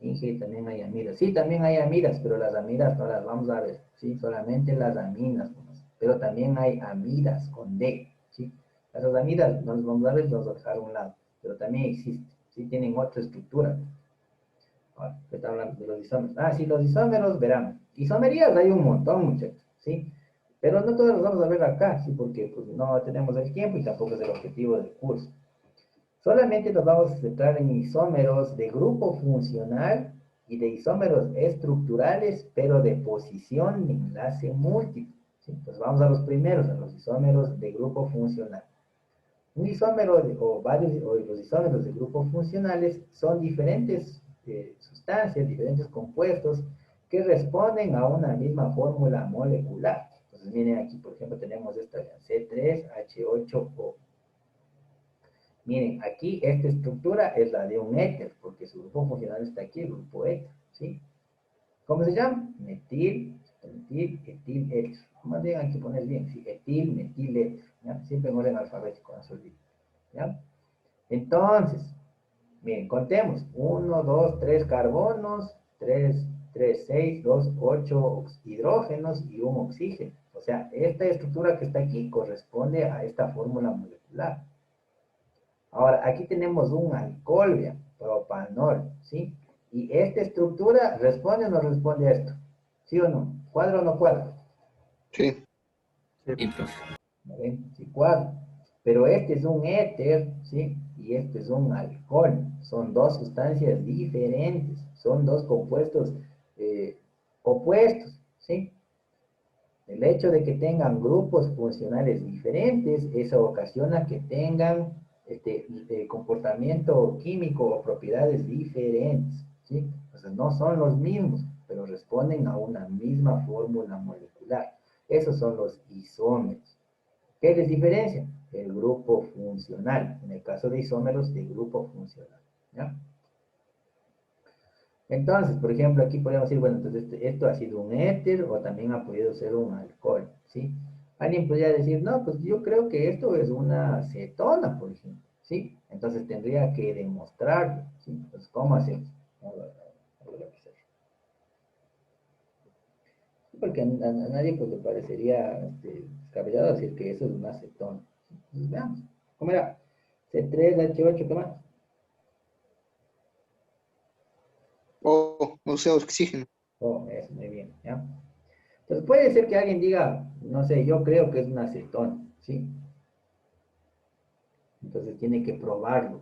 Inge, también hay amidas. Sí, también hay amidas, pero las amidas no las vamos a ver, ¿sí? Solamente las aminas, nomás. Pero también hay amidas con D, ¿sí? Las amidas no las vamos a ver, las vamos a dejar a un lado, pero también existen, ¿sí? Tienen otra estructura. Ahora, ¿qué está hablando de los isómeros? Ah, sí, los isómeros, verán. Isomerías hay un montón, muchachos, ¿sí? Pero no todas las vamos a ver acá, ¿sí? Porque pues, no tenemos el tiempo y tampoco es el objetivo del curso. Solamente nos vamos a centrar en isómeros de grupo funcional y de isómeros estructurales, pero de posición de enlace múltiple, ¿sí? Entonces vamos a los primeros, a los isómeros de grupo funcional. Un isómero o los isómeros de grupos funcionales son diferentes sustancias, diferentes compuestos que responden a una misma fórmula molecular. Entonces, miren aquí, por ejemplo, tenemos esta C3H8O. Miren, aquí esta estructura es la de un éter, porque su grupo funcional está aquí, el grupo éter, ¿sí? ¿Cómo se llama? Etil, éter. Más bien hay que poner bien, sí, etil, metil, éter, ¿ya? Siempre en orden alfabético, no se olviden, ¿ya? Entonces, miren, contemos. 1, 2, 3 carbonos, 3, 3, 6, 2, 8 hidrógenos y un oxígeno. O sea, esta estructura que está aquí corresponde a esta fórmula molecular. Ahora, aquí tenemos un alcohol, vean, propanol, ¿sí? Y esta estructura responde o no responde a esto. ¿Sí o no? ¿Cuadra o no cuadra? Sí. Sí, profe. ¿Ven? Sí cuadra. Pero este es un éter, ¿sí? Y este es un alcohol. Son dos sustancias diferentes. Son dos compuestos opuestos, ¿sí? El hecho de que tengan grupos funcionales diferentes, eso ocasiona que tengan comportamiento químico o propiedades diferentes, ¿sí? Entonces no son los mismos, pero responden a una misma fórmula molecular. Esos son los isómeros. ¿Qué les diferencia? El grupo funcional. En el caso de isómeros, de grupo funcional, ¿ya? Entonces, por ejemplo, aquí podemos decir, bueno, entonces esto ha sido un éter o también ha podido ser un alcohol, ¿sí? Alguien podría decir, no, pues yo creo que esto es una cetona, por ejemplo, ¿sí? Entonces tendría que demostrarlo, ¿sí? Entonces, ¿cómo hacemos? Vamos a hacer. Porque a nadie pues, le parecería descabellado decir que eso es una cetona. Entonces, veamos. ¿Cómo era? C3H8, ¿qué más? O sea, oxígeno. Oh, eso, muy bien, ¿ya? Entonces puede ser que alguien diga, no sé, yo creo que es una acetona, ¿sí? Entonces tiene que probarlo.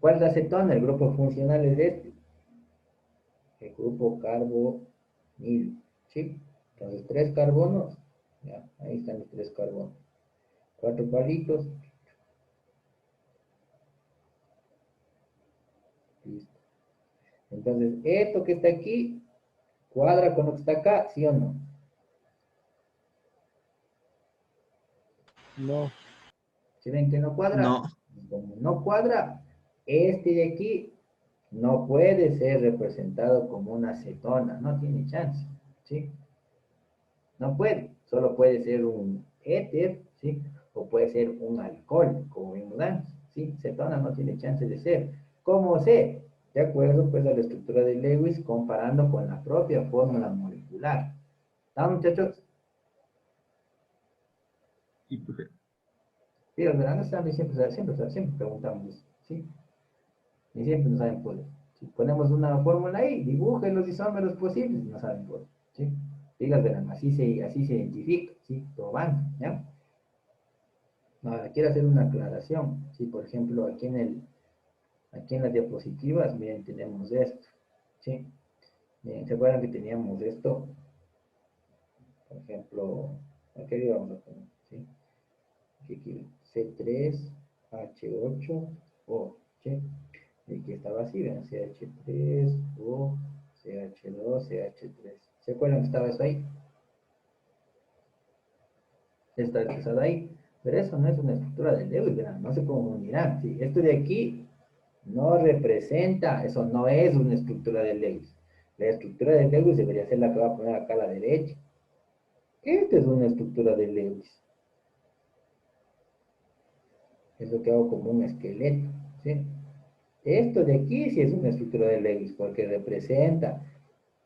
¿Cuál es la acetona? El grupo funcional es este. El grupo carbonilo, ¿sí? Entonces, 3 carbonos, ya, ahí están los 3 carbonos. 4 palitos. Listo. Entonces, esto que está aquí, cuadra con lo que está acá, ¿sí o no? No. ¿Sí ven que no cuadra? No. Como no cuadra, este de aquí no puede ser representado como una acetona, no tiene chance, ¿sí? No puede, solo puede ser un éter, ¿sí? O puede ser un alcohol, como vimos antes, ¿sí? Cetona no tiene chance de ser. ¿Cómo sé? De acuerdo, pues, a la estructura de Lewis comparando con la propia fórmula molecular. ¿Están, muchachos? Sí, profe. Sí, los veranos también siempre preguntamos eso, ¿sí? Y siempre no saben por qué. Si ponemos una fórmula ahí, dibujen los isómeros posibles, no saben por qué, ¿sí? Digas, verán, así se identifica, ¿sí? Todo van, ¿ya? Ahora, quiero hacer una aclaración. Si, por ejemplo, aquí en las diapositivas, miren, tenemos esto. ¿Sí? Miren, ¿se acuerdan que teníamos esto? Por ejemplo, aquí vamos a poner, ¿sí? Aquí, C3H8O, ¿sí? Y aquí estaba así, ven, CH3O, CH2, CH3. ¿Se acuerdan que estaba eso ahí? Está expresado ahí. Pero eso no es una estructura de Lewis, ¿verdad? No se confundirán. ¿Sí? Esto de aquí no representa, eso no es una estructura de Lewis. La estructura de Lewis debería ser la que va a poner acá a la derecha. Esta es una estructura de Lewis. Es lo que hago como un esqueleto. ¿Sí? Esto de aquí sí es una estructura de Lewis porque representa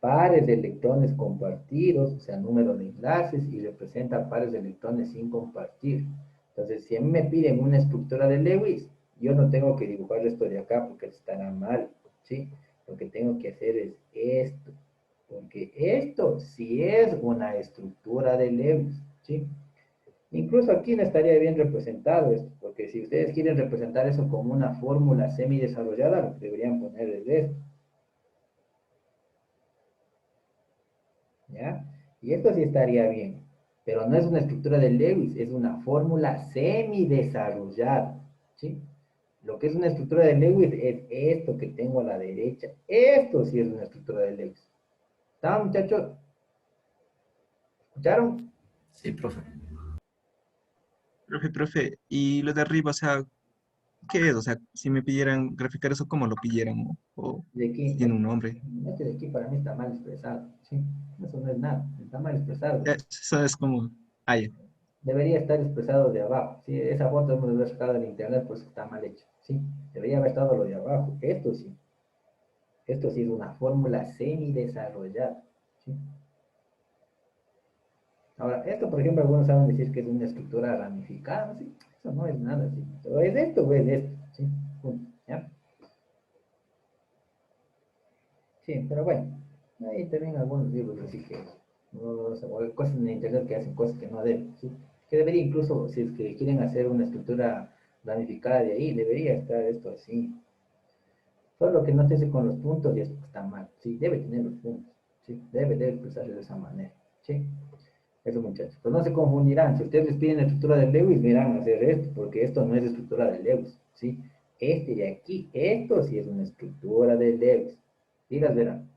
pares de electrones compartidos, o sea, número de enlaces, y representa pares de electrones sin compartir. Entonces, si a mí me piden una estructura de Lewis, yo no tengo que dibujar esto de acá porque estará mal, ¿sí? Lo que tengo que hacer es esto, porque esto sí es una estructura de Lewis, ¿sí? Incluso aquí no estaría bien representado esto, porque si ustedes quieren representar eso como una fórmula semi-desarrollada, lo que deberían poner es esto. ¿Ya? Y esto sí estaría bien, pero no es una estructura de Lewis, es una fórmula semi-desarrollada, ¿sí? Lo que es una estructura de Lewis es esto que tengo a la derecha. Esto sí es una estructura de Lewis. ¿Están, muchachos? ¿Escucharon? Sí, profe. Profe, y lo de arriba, o sea, ¿qué es? O sea, si me pidieran graficar eso, ¿cómo lo pidieran? O De aquí, si tiene un nombre. este de aquí para mí está mal expresado, ¿sí? Eso no es nada, está mal expresado. Eso es como, ah, ya. Debería estar expresado de abajo, ¿sí? Esa foto hemos de haber sacado en internet, pues está mal hecho, ¿sí? Debería haber estado lo de abajo, esto sí. Esto sí es una fórmula semi-desarrollada, ¿sí? Ahora, esto, por ejemplo, algunos saben decir que es una estructura ramificada, ¿sí? Eso no es nada así. O es esto o es esto, ¿sí? Punto, ¿ya? Sí, pero bueno, ahí también algunos libros, así que o hay cosas en internet que hacen cosas que no deben, ¿sí? Que debería incluso, si es que quieren hacer una estructura ramificada de ahí, debería estar esto así. Solo que no esté con los puntos y esto está mal, ¿sí? Debe tener los puntos, ¿sí? Debe expresarse de esa manera, ¿sí? Eso, muchachos. Pues no se confundirán. Si ustedes les piden la estructura de Lewis, verán hacer esto, porque esto no es estructura de Lewis, ¿sí? Este de aquí, esto sí es una estructura de Lewis. Y las verán.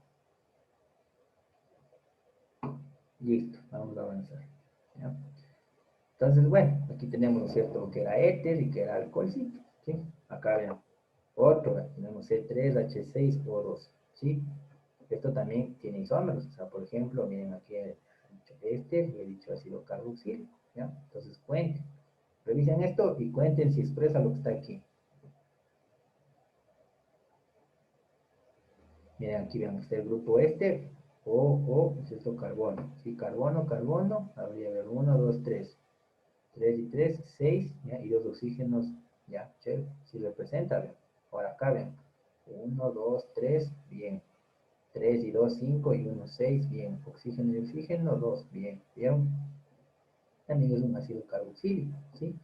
Listo, vamos a avanzar. ¿Ya? Entonces, bueno, aquí tenemos, ¿no es cierto?, que era éter y que era alcoholcito, ¿sí? Acá vean. Otro, tenemos C3H6O2, ¿sí? Esto también tiene isómeros. O sea, por ejemplo, miren aquí he dicho este y he dicho ácido carboxílico, ¿ya? Entonces, cuenten. Revisen esto y cuenten si expresa lo que está aquí. Miren, aquí vean, está el grupo este, O, es esto carbono. Sí, carbono, habría ver 1, 2, 3. 3 y 3, 6, ¿ya? Y dos oxígenos, ya, chévere. Si representa, vean. Ahora acá vean. 1, 2, 3, bien. 3 y 2, 5 y 1, 6, bien. Oxígeno y oxígeno, 2, bien. ¿Vieron? También es un ácido carboxílico, ¿sí?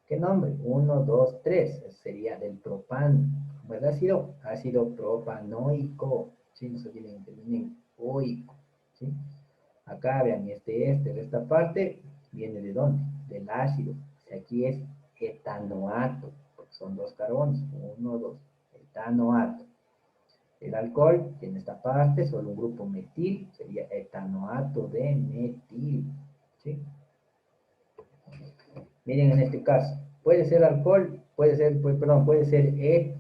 ¿Qué nombre? 1, 2, 3. Sería del propano. ¿Cómo es ácido? Ácido propanoico. ¿Sí? No se olviden, terminen oico. ¿Sí? Acá vean, esta parte viene de dónde? Del ácido. O sea, aquí es etanoato, porque son dos carbonos. 1, 2. Etanoato. El alcohol tiene esta parte, solo un grupo metil, sería etanoato de metil. ¿Sí? Miren en este caso, puede ser alcohol, puede ser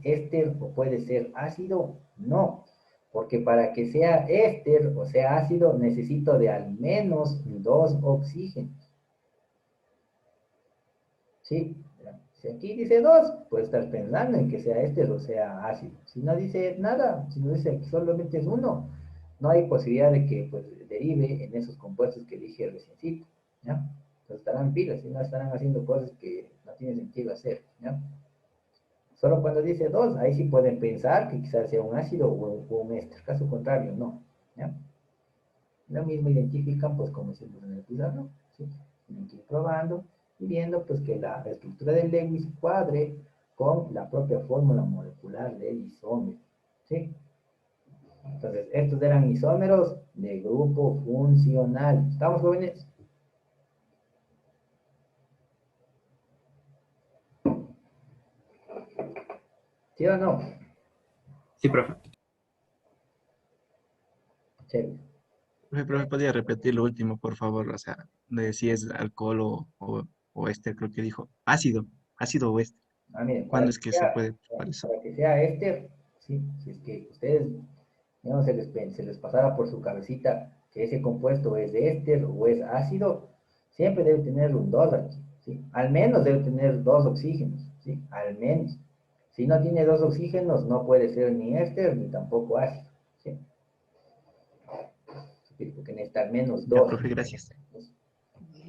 éster o puede ser ácido. No, porque para que sea éster o sea ácido necesito de al menos 2 oxígenos. ¿Sí? Si aquí dice 2, puede estar pensando en que sea éster o sea ácido. Si no dice nada, si no dice que solamente es uno, no hay posibilidad de que pues, derive en esos compuestos que dije recién. ¿Ya? Entonces estarán pilas, si no estarán haciendo cosas que no tienen sentido hacer, ¿ya? Solo cuando dice 2, ahí sí pueden pensar que quizás sea un ácido o un éster. Caso contrario, no, ¿ya? Lo mismo identifican, pues como hicimos en el pizarrón, ¿sí? Tienen que ir probando y viendo, pues que la estructura del Lewis cuadre con la propia fórmula molecular del isómero, ¿sí? Entonces, estos eran isómeros de grupo funcional. ¿Estamos, jóvenes? ¿Sí o no? Sí, profe. Chévere. Profe, ¿podría repetir lo último, por favor? O sea, de si es alcohol o este, creo que dijo. Ácido o este. Miren, ¿Cuándo es que se puede preparar eso? para que sea éster, ¿sí? Si es que ustedes, no se les pasara por su cabecita que ese compuesto es de éster o es ácido, siempre debe tener un 2 aquí, ¿sí? Al menos debe tener 2 oxígenos, ¿sí? Al menos. Si no tiene 2 oxígenos, no puede ser ni éster ni tampoco ácido, ¿sí? Sí, porque necesita al menos Ya, 2. profe, gracias.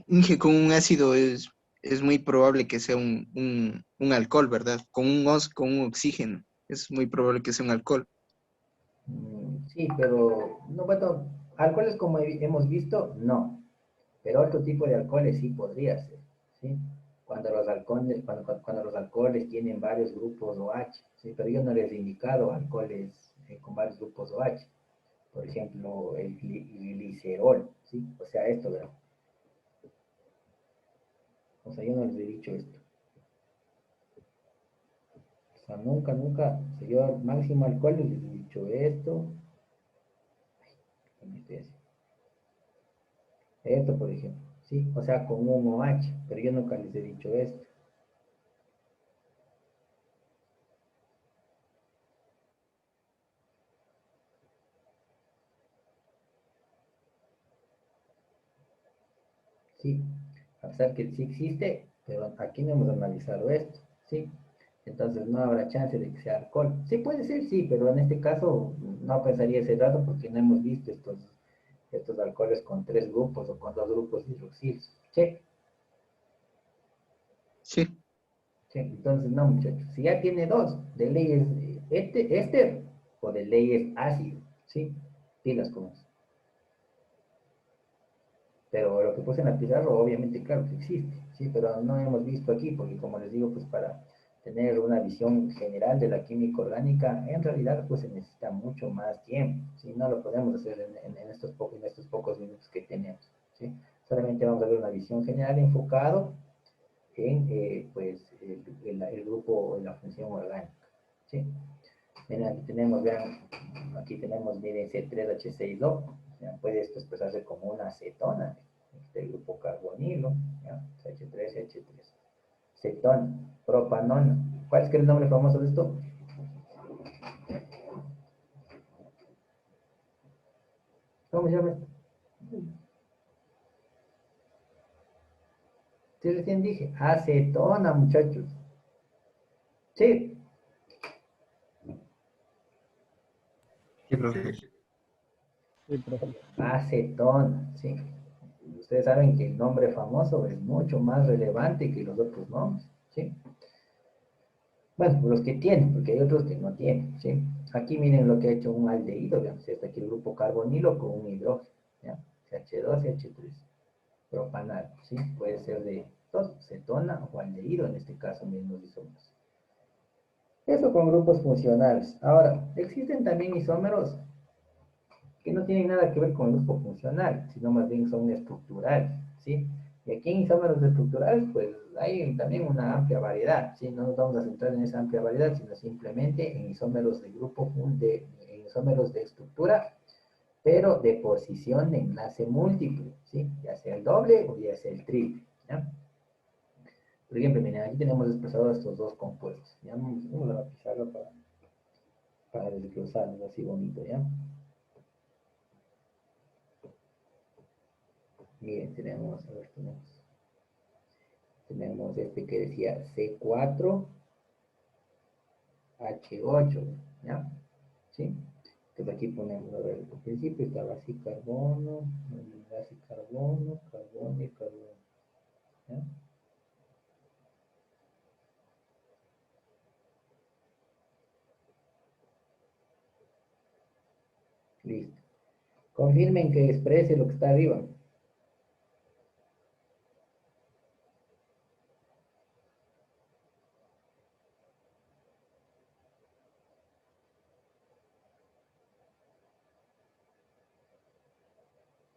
Inge, con un ácido es muy probable que sea un alcohol, ¿verdad? Con un oxígeno. Es muy probable que sea un alcohol. Sí, pero, no, bueno, alcoholes como hemos visto, no. Pero otro tipo de alcoholes sí podría ser, ¿sí? Cuando los alcoholes tienen varios grupos OH, ¿sí? Pero yo no les he indicado alcoholes con varios grupos OH. Por ejemplo, el glicerol, ¿sí? O sea, esto, ¿verdad? O sea, yo no les he dicho esto. O sea, nunca, o sea, yo máximo alcohol les he dicho esto. ¿Qué me estoy haciendo? Esto, por ejemplo, ¿sí? O sea, con un OH, pero yo nunca les he dicho esto. ¿Sí? A pesar que sí existe, pero aquí no hemos analizado esto, ¿sí? Entonces no habrá chance de que sea alcohol. Sí puede ser, sí, pero en este caso no pensaría ese dato porque no hemos visto estos alcoholes con 3 grupos o con 2 grupos hidroxilos. ¿Sí? Sí, Sí, entonces no, muchachos. Si ya tiene 2, de ley es éster o de ley es ácido, ¿sí? Pilas con eso. Pero lo que puse en la pizarra, obviamente, claro que existe, ¿sí? Pero no hemos visto aquí, porque como les digo, pues para tener una visión general de la química orgánica, en realidad pues se necesita mucho más tiempo, ¿sí? No lo podemos hacer en estos pocos minutos que tenemos, ¿sí? Solamente vamos a ver una visión general enfocado en, pues, el grupo, en la función orgánica, ¿sí? Miren, aquí tenemos, miren, C3H6O, puede esto expresarse como una acetona del grupo carbonilo, ¿ya? H3H3. Cetona, propanona. ¿Cuál es que es el nombre famoso de esto? ¿Cómo se llama esto? Sí, recién dije, acetona, muchachos. Sí, Sí, profe. Sí, profe. acetona, sí. Ustedes saben que el nombre famoso es mucho más relevante que los otros nombres, ¿sí? Bueno, los que tienen, porque hay otros que no tienen, ¿sí? Aquí miren lo que ha hecho un aldehído, vean, está aquí el grupo carbonilo con un hidrógeno, ¿ya? CH2 y H3, propanal, ¿sí? Puede ser cetona o aldehído, en este caso mismos isómeros. Eso con grupos funcionales. Ahora, existen también isómeros que no tienen nada que ver con el grupo funcional, sino más bien son estructurales, ¿sí? Y aquí en isómeros estructurales, pues hay también una amplia variedad, ¿sí? No nos vamos a centrar en esa amplia variedad, sino simplemente en isómeros de grupo, en isómeros de estructura, pero de posición de enlace múltiple, ¿sí? Ya sea el doble o ya sea el triple, ¿ya? Por ejemplo, miren, aquí tenemos expresados estos dos compuestos, ¿ya? Vamos a pizarra para desglosarlos así bonito, ¿ya? Miren, tenemos, a ver, tenemos este que decía C4H8, ¿ya? ¿Sí? Entonces aquí ponemos, a ver, al principio estaba así carbono, así carbono, carbono y carbono, ¿ya? Listo. Confirmen que exprese lo que está arriba.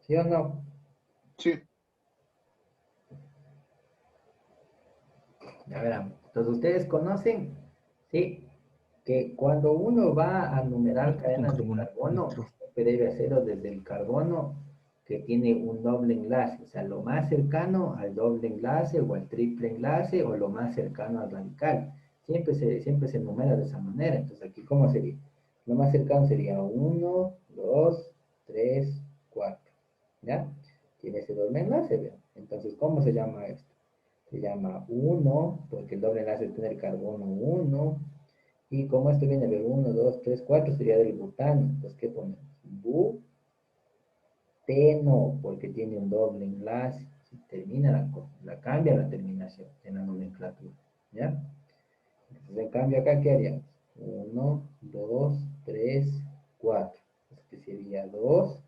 ¿Sí o no? Sí. Ya verán. Entonces ustedes conocen, ¿sí? Que cuando uno va a numerar Un cadenas de carbono, carbono, nitro. siempre debe hacerlo desde el carbono que tiene un doble enlace, o sea, lo más cercano al doble enlace o al triple enlace o lo más cercano al radical. Siempre se numera de esa manera. Entonces aquí, ¿cómo sería? Lo más cercano sería 1, 2, 3, 4. ¿Ya? Tiene ese doble enlace, ¿vean? Entonces, ¿cómo se llama esto? Se llama 1, porque el doble enlace tiene el carbono 1. Y como esto viene de 1, 2, 3, 4, sería del butano. Entonces, ¿qué ponemos? Buteno, porque tiene un doble enlace. Si termina cambia la terminación en la nomenclatura. ¿Ya? Entonces, en cambio, acá, ¿qué haríamos? 1, 2, 3, 4. Este sería 2.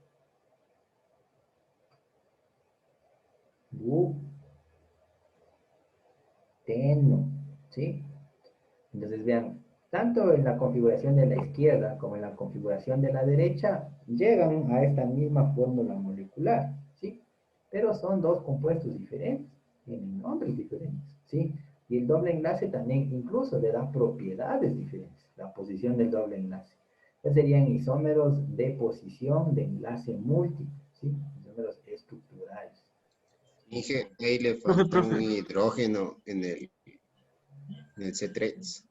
Buteno. ¿Sí? Entonces vean, tanto en la configuración de la izquierda como en la configuración de la derecha llegan a esta misma fórmula molecular, ¿sí? Pero son dos compuestos diferentes, tienen nombres diferentes, ¿sí? Y el doble enlace también incluso le da propiedades diferentes, la posición del doble enlace. Ya serían isómeros de posición de enlace múltiple, ¿sí? Isómeros estructurales. Dije, ahí le Profe, faltó profe. un hidrógeno en el C3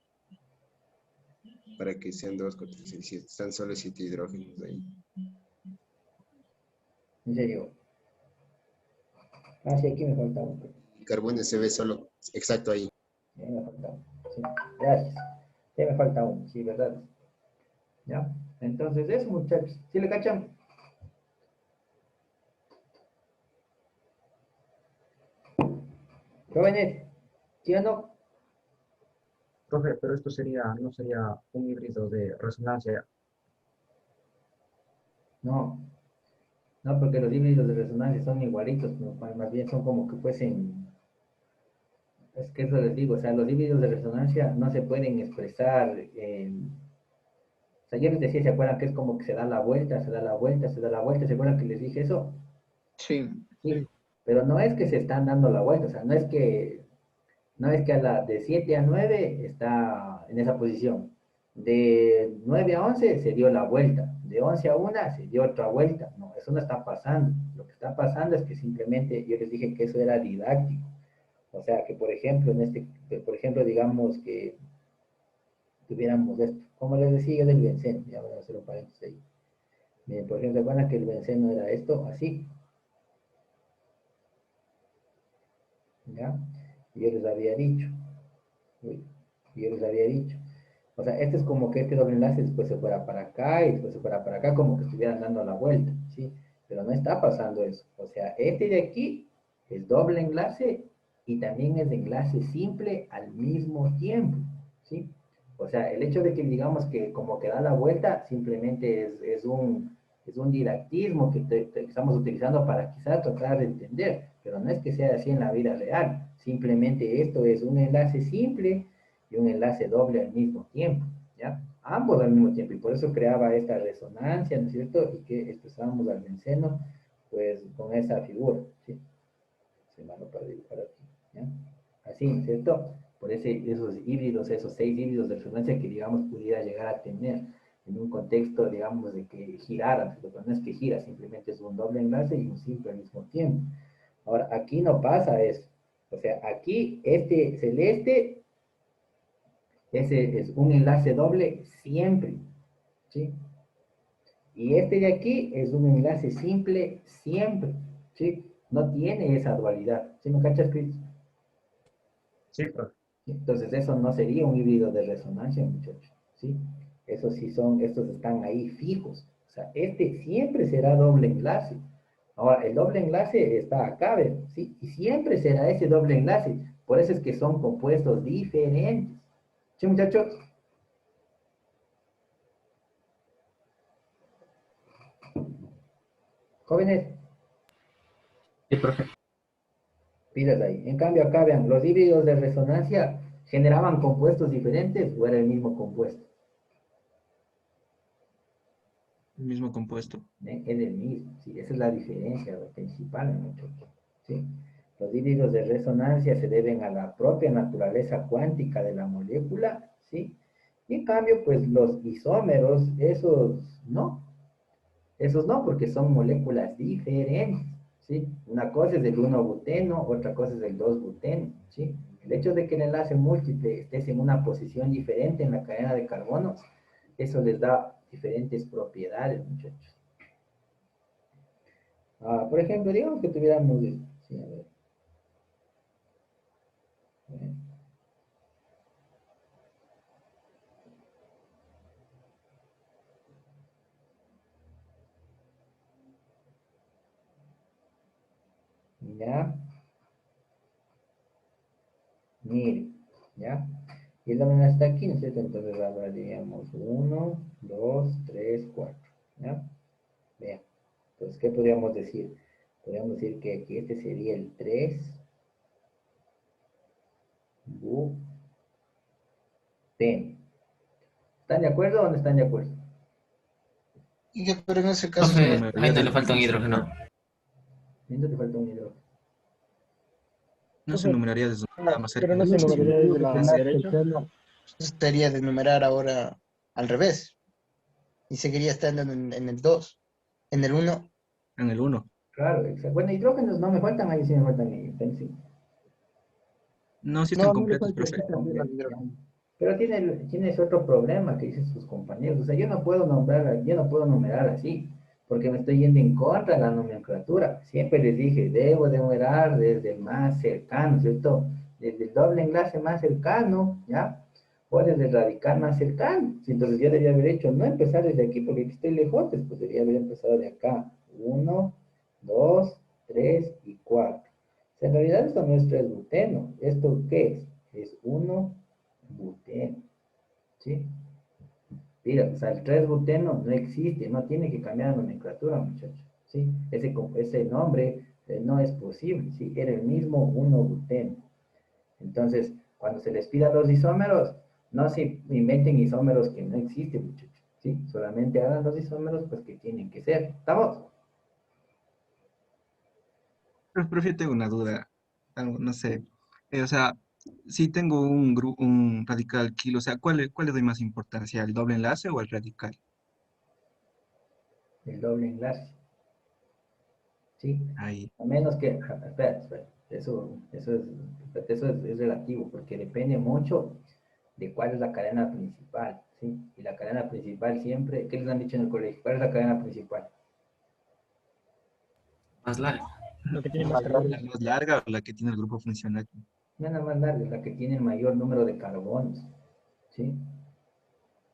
para que sean 2, 4, 6, 7. Están solo 7 hidrógenos ahí. En serio. Ah, sí, aquí me falta uno. El carbono se ve solo exacto ahí. Me falta uno. Sí, gracias. Sí, me falta uno, sí, ¿verdad? ¿Ya? Entonces, eso, muchachos. ¿Sí le cachan? Jóvenes, ¿sí o no? Profe, pero esto sería, no sería un híbrido de resonancia. No, no, porque los híbridos de resonancia son igualitos, no, más bien son como que fuesen, es que eso les digo, o sea, los híbridos de resonancia no se pueden expresar o sea, yo les decía, ¿se acuerdan que es como que se da la vuelta, se da la vuelta, se da la vuelta? ¿Se acuerdan que les dije eso? Sí. Sí, pero no es que se están dando la vuelta, o sea, no es que de 7 a 9 está en esa posición. De 9 a 11 se dio la vuelta. De 11 a 1 se dio otra vuelta. No, eso no está pasando. Lo que está pasando es que simplemente yo les dije que eso era didáctico. O sea, que por ejemplo, digamos que tuviéramos esto. Como les decía yo del benceno, ya voy a hacer un paréntesis ahí. Miren, por ejemplo, ¿se acuerdan que el benceno era esto? Así. ¿Ya? Yo les había dicho. Uy, yo les había dicho. O sea, este es como que este doble enlace después se fuera para acá y después se fuera para acá, como que estuvieran dando la vuelta, ¿sí? Pero no está pasando eso. O sea, este de aquí es doble enlace y también es de enlace simple al mismo tiempo, ¿sí? O sea, el hecho de que digamos que como que da la vuelta simplemente es un didactismo que estamos utilizando para quizás tratar de entender, pero no es que sea así en la vida real. Simplemente esto es un enlace simple y un enlace doble al mismo tiempo, ¿ya? Ambos al mismo tiempo, y por eso creaba esta resonancia, ¿no es cierto? Y que expresábamos al benceno, pues, con esa figura, ¿sí? Se me para dibujar aquí, ¿ya? Así, ¿no es cierto? Por esos híbridos, esos 6 híbridos de resonancia que, digamos, pudiera llegar a tener en un contexto, digamos, de que girara, pero no es que gira, simplemente es un doble enlace y un simple al mismo tiempo. Ahora, aquí no pasa eso. O sea, aquí este celeste, ese es un enlace doble siempre, ¿sí? Y este de aquí es un enlace simple siempre, ¿sí? No tiene esa dualidad. ¿Sí me cachas, Chris? Sí, profe. Entonces eso no sería un híbrido de resonancia, muchachos, ¿sí? Esos sí son, estos están ahí fijos. O sea, este siempre será doble enlace. Ahora, el doble enlace está acá, ¿ven? ¿Sí? Y siempre será ese doble enlace. Por eso es que son compuestos diferentes. ¿Sí, muchachos? Jóvenes, Sí, profe. pilas ahí. En cambio, acá vean, los híbridos de resonancia generaban compuestos diferentes o era el mismo compuesto. El mismo compuesto. Es el mismo, ¿sí? Esa es la diferencia principal, muchachos, ¿sí? Los híbridos de resonancia se deben a la propia naturaleza cuántica de la molécula, ¿sí? Y en cambio, pues los isómeros, esos no, porque son moléculas diferentes, ¿sí? Una cosa es el 1-buteno, otra cosa es el 2-buteno, ¿sí? El hecho de que el enlace múltiple esté en una posición diferente en la cadena de carbonos, eso les da diferentes propiedades, muchachos. Por ejemplo, digamos que tuviéramos esto, ¿sí? A ver. Eh, Ya, mire, ¿ya? Y la manera está aquí, ¿no es cierto? Entonces hablaríamos 1, 2, 3, 4, ¿ya? Vean. Entonces, ¿qué podríamos decir? Podríamos decir que aquí este sería el 3, buteno. ¿Están de acuerdo o no están de acuerdo? Pero en ese No caso, se Profe, numeraría ahí no de le falta un no se hidrógeno. Siento que falta un hidrógeno. no se Profe, numeraría desde nada más cerca pero no de se la numeraría posición. desde la derecha. estaría de numerar ahora al revés y seguiría estando en el 2, en el 1. En el 1. Claro, exacto. Bueno, hidrógenos no me faltan, ahí sí me faltan ellos. Ahí sí. No, sí No, están a mí me completos, falta profe. aquí también el Ya. hidrógeno. Pero tienes otro problema que dicen sus compañeros. O sea, yo no puedo numerar así, porque me estoy yendo en contra de la nomenclatura. Siempre les dije, debo de numerar desde el más cercano, ¿cierto? Desde el doble enlace más cercano, ¿ya? O desde el radical más cercano. Si entonces yo debía haber hecho, no empezar desde aquí, porque aquí estoy lejos, pues debería haber empezado de acá. 1, 2, 3 y 4. O sea, en realidad esto no es 3-buteno. ¿Esto qué es? Es 1-buteno, ¿sí? Mira, o sea, el 3-buteno no existe, no tiene que cambiar la nomenclatura, muchachos, ¿sí? Ese nombre no es posible, ¿sí? Era el mismo 1-buteno. Entonces, cuando se les pida los isómeros, no se inventen isómeros que no existen, muchachos, ¿sí? Solamente hagan los isómeros, pues, que tienen que ser. ¿Estamos? Pero, profe, tengo una duda. No sé. O sea, si tengo un radical kilo, o sea, ¿cuál le doy más importancia? ¿El doble enlace o el radical? El doble enlace, ¿sí? Ahí. A menos que, espera, eso es relativo, porque depende mucho de cuál es la cadena principal, ¿sí? Y la cadena principal siempre, ¿qué les han dicho en el colegio? ¿Cuál es la cadena principal? Más largo. Lo que tiene más carbono. ¿La más larga o la que tiene el grupo funcional? No es la más larga, es la que tiene el mayor número de carbonos, ¿sí?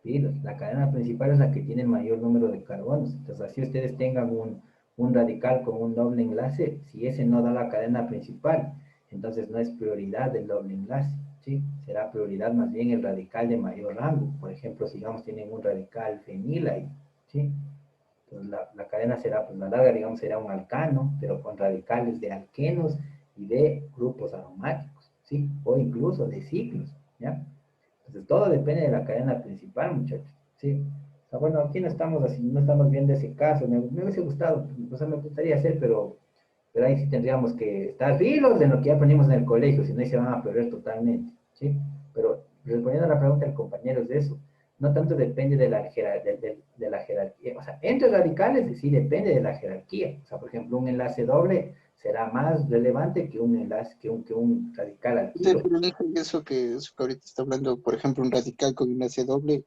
Sí, la cadena principal es la que tiene el mayor número de carbonos. Entonces, así ustedes tengan un radical con un doble enlace, si ese no da la cadena principal, entonces no es prioridad del doble enlace, ¿sí? Será prioridad más bien el radical de mayor rango. Por ejemplo, si digamos tienen un radical fenil ahí, ¿sí? Entonces, la cadena será, pues la larga, digamos, será un alcano, pero con radicales de alquenos y de grupos aromáticos, ¿sí? O incluso de ciclos, ¿ya? Entonces, todo depende de la cadena principal, muchachos, ¿sí? O sea, bueno, aquí no estamos así, no estamos viendo ese caso, me hubiese gustado, o sea, me gustaría hacer, pero ahí sí tendríamos que estar filos de lo que ya aprendimos en el colegio, si no ahí se van a perder totalmente, ¿sí? Pero respondiendo a la pregunta del compañero es de eso, no tanto depende de la, de la jerarquía, o sea, entre radicales sí depende de la jerarquía, o sea, por ejemplo, un enlace doble será más relevante que un enlace, que un radical Sí, alquilo. pero dijo eso que ahorita está hablando, por ejemplo, un radical con enlace doble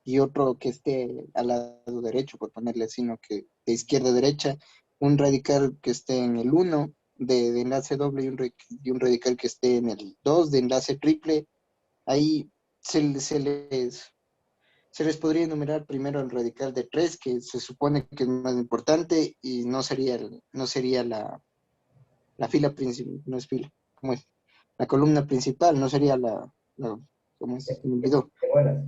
y otro que esté al lado derecho, por ponerle así, ¿no? Que de izquierda a derecha, un radical que esté en el uno de enlace doble y un radical que esté en el 2 de enlace triple, ahí se les podría enumerar primero el radical de 3 que se supone que es más importante y no sería la fila principal, no es fila, ¿cómo es? La columna principal, no sería ¿cómo es? Se me olvidó. Horas.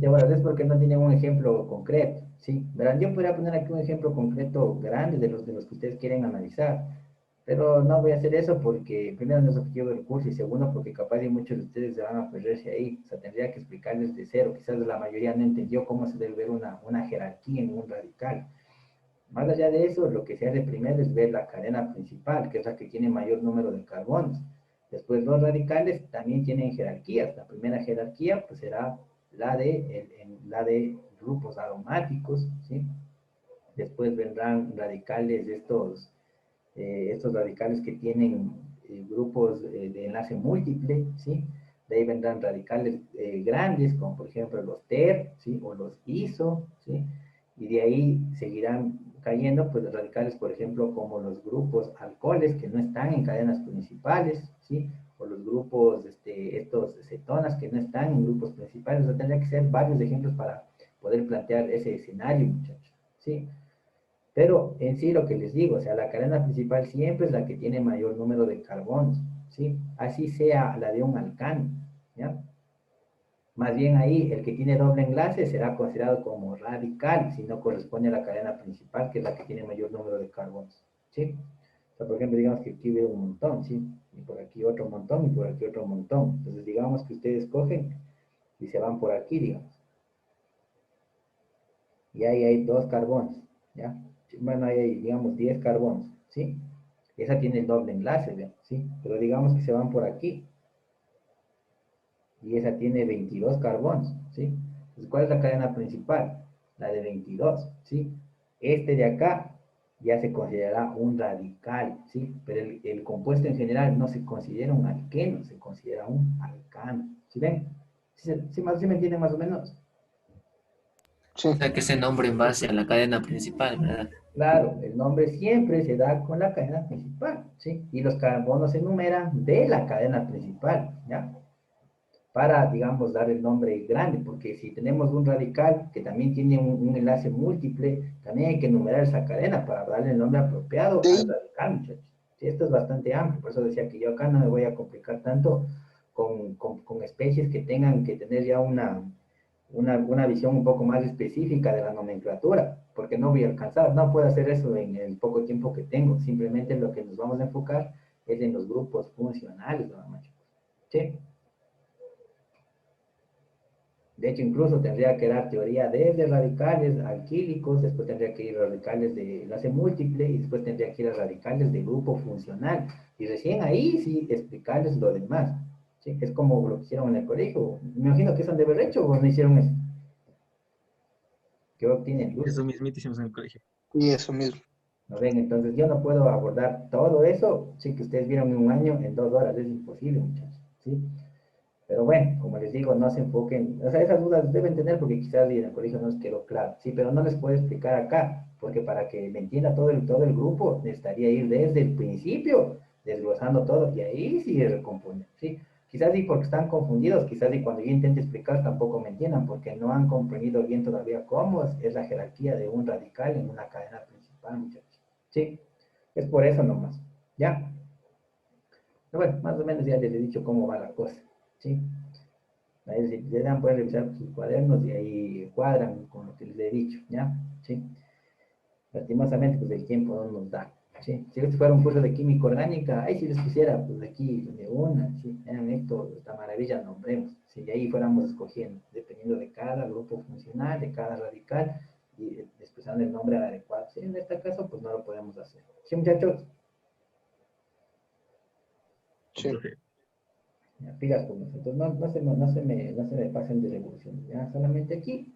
Ahora, es porque no tienen un ejemplo concreto, ¿sí? Verán, yo podría poner aquí un ejemplo concreto grande de los que ustedes quieren analizar, pero no voy a hacer eso porque, primero, no es objetivo del curso y segundo, porque capaz y muchos de ustedes se van a perderse ahí. O sea, tendría que explicarles de cero. Quizás la mayoría no entendió cómo se debe ver una jerarquía en un radical. Más allá de eso, lo que se hace primero es ver la cadena principal, que es la que tiene mayor número de carbonos. Después los radicales también tienen jerarquías. La primera jerarquía pues será la de grupos aromáticos, ¿sí? Después vendrán radicales de estos radicales que tienen grupos de enlace múltiple, ¿sí? De ahí vendrán radicales grandes, como por ejemplo los TER, ¿sí? O los ISO, ¿sí? Y de ahí seguirán cayendo, pues, los radicales, por ejemplo, como los grupos alcoholes, que no están en cadenas principales, ¿sí? O los grupos, estos cetonas, que no están en grupos principales. O sea, tendría que ser varios ejemplos para poder plantear ese escenario, muchachos, ¿sí? Pero en sí lo que les digo, o sea, la cadena principal siempre es la que tiene mayor número de carbonos, ¿sí? Así sea la de un alcano, ¿ya? Más bien ahí, el que tiene doble enlace será considerado como radical si no corresponde a la cadena principal, que es la que tiene mayor número de carbonos, ¿sí? O sea, por ejemplo, digamos que aquí veo un montón, ¿sí? Y por aquí otro montón y por aquí otro montón. Entonces, digamos que ustedes cogen y se van por aquí, digamos. Y ahí hay dos carbonos, ¿ya? Bueno, ahí hay, digamos, 10 carbonos, ¿sí? Esa tiene el doble enlace, ¿ya? ¿Sí? Pero digamos que se van por aquí y esa tiene 22 carbonos, ¿sí? Entonces, ¿cuál es la cadena principal? La de 22, ¿sí? Este de acá ya se considerará un radical, ¿sí? Pero el compuesto en general no se considera un alqueno, se considera un alcano, ¿sí ven? ¿Sí me entienden más o menos? Sí. O sea, que se nombre en base a la cadena principal, ¿verdad? Claro, el nombre siempre se da con la cadena principal, ¿sí? Y los carbonos se enumeran de la cadena principal, ¿ya? Para, digamos, dar el nombre grande, porque si tenemos un radical que también tiene un enlace múltiple, también hay que enumerar esa cadena para darle el nombre apropiado al Sí, radical, muchachos. Sí, esto es bastante amplio, por eso decía que yo acá no me voy a complicar tanto con especies que tengan que tener ya una visión un poco más específica de la nomenclatura, porque no voy a alcanzar, no puedo hacer eso en el poco tiempo que tengo, simplemente lo que nos vamos a enfocar es en los grupos funcionales, ¿no, chicos? Sí. De hecho, incluso tendría que dar teoría desde radicales alquílicos, después tendría que ir a radicales de enlace múltiple y después tendría que ir a radicales de grupo funcional. Y recién ahí sí explicarles lo demás. ¿Sí? Es como lo que hicieron en el colegio. Me imagino que eso han de haber hecho o no hicieron eso. ¿Qué obtienen luz? Eso mismito hicimos en el colegio. y eso mismo. ¿No ven? Entonces yo no puedo abordar todo eso, sí que ustedes vieron en un año, en 2 horas, es imposible, muchachos. ¿Sí? Pero bueno, como les digo, no se enfoquen, o sea, esas dudas deben tener porque quizás en el colegio no les quedó claro, sí, pero no les puedo explicar acá, porque para que me entienda todo el grupo, necesitaría ir desde el principio, desglosando todo, y ahí sí recomponer, sí. Quizás y porque están confundidos, quizás y cuando yo intente explicar tampoco me entiendan, porque no han comprendido bien todavía cómo es la jerarquía de un radical en una cadena principal, muchachos. Sí, es por eso nomás, ¿ya? Pero bueno, más o menos ya les he dicho cómo va la cosa, ¿sí? Ahí si quieran pueden revisar sus cuadernos y ahí cuadran con lo que les he dicho, ¿ya? Sí. Lastimosamente, pues el tiempo no nos da. ¿Sí? Si este fuera un curso de química orgánica, ahí si les quisiera, pues aquí de una, ¿sí? Vean esto, esta maravilla, nombremos. Si de ahí fuéramos escogiendo, dependiendo de cada grupo funcional, de cada radical, y expresando el nombre adecuado. ¿Sí? En este caso, pues no lo podemos hacer. ¿Sí, muchachos? Sí. Ya, pilas con eso. Entonces, no se me pasen de revolución. Ya, solamente aquí,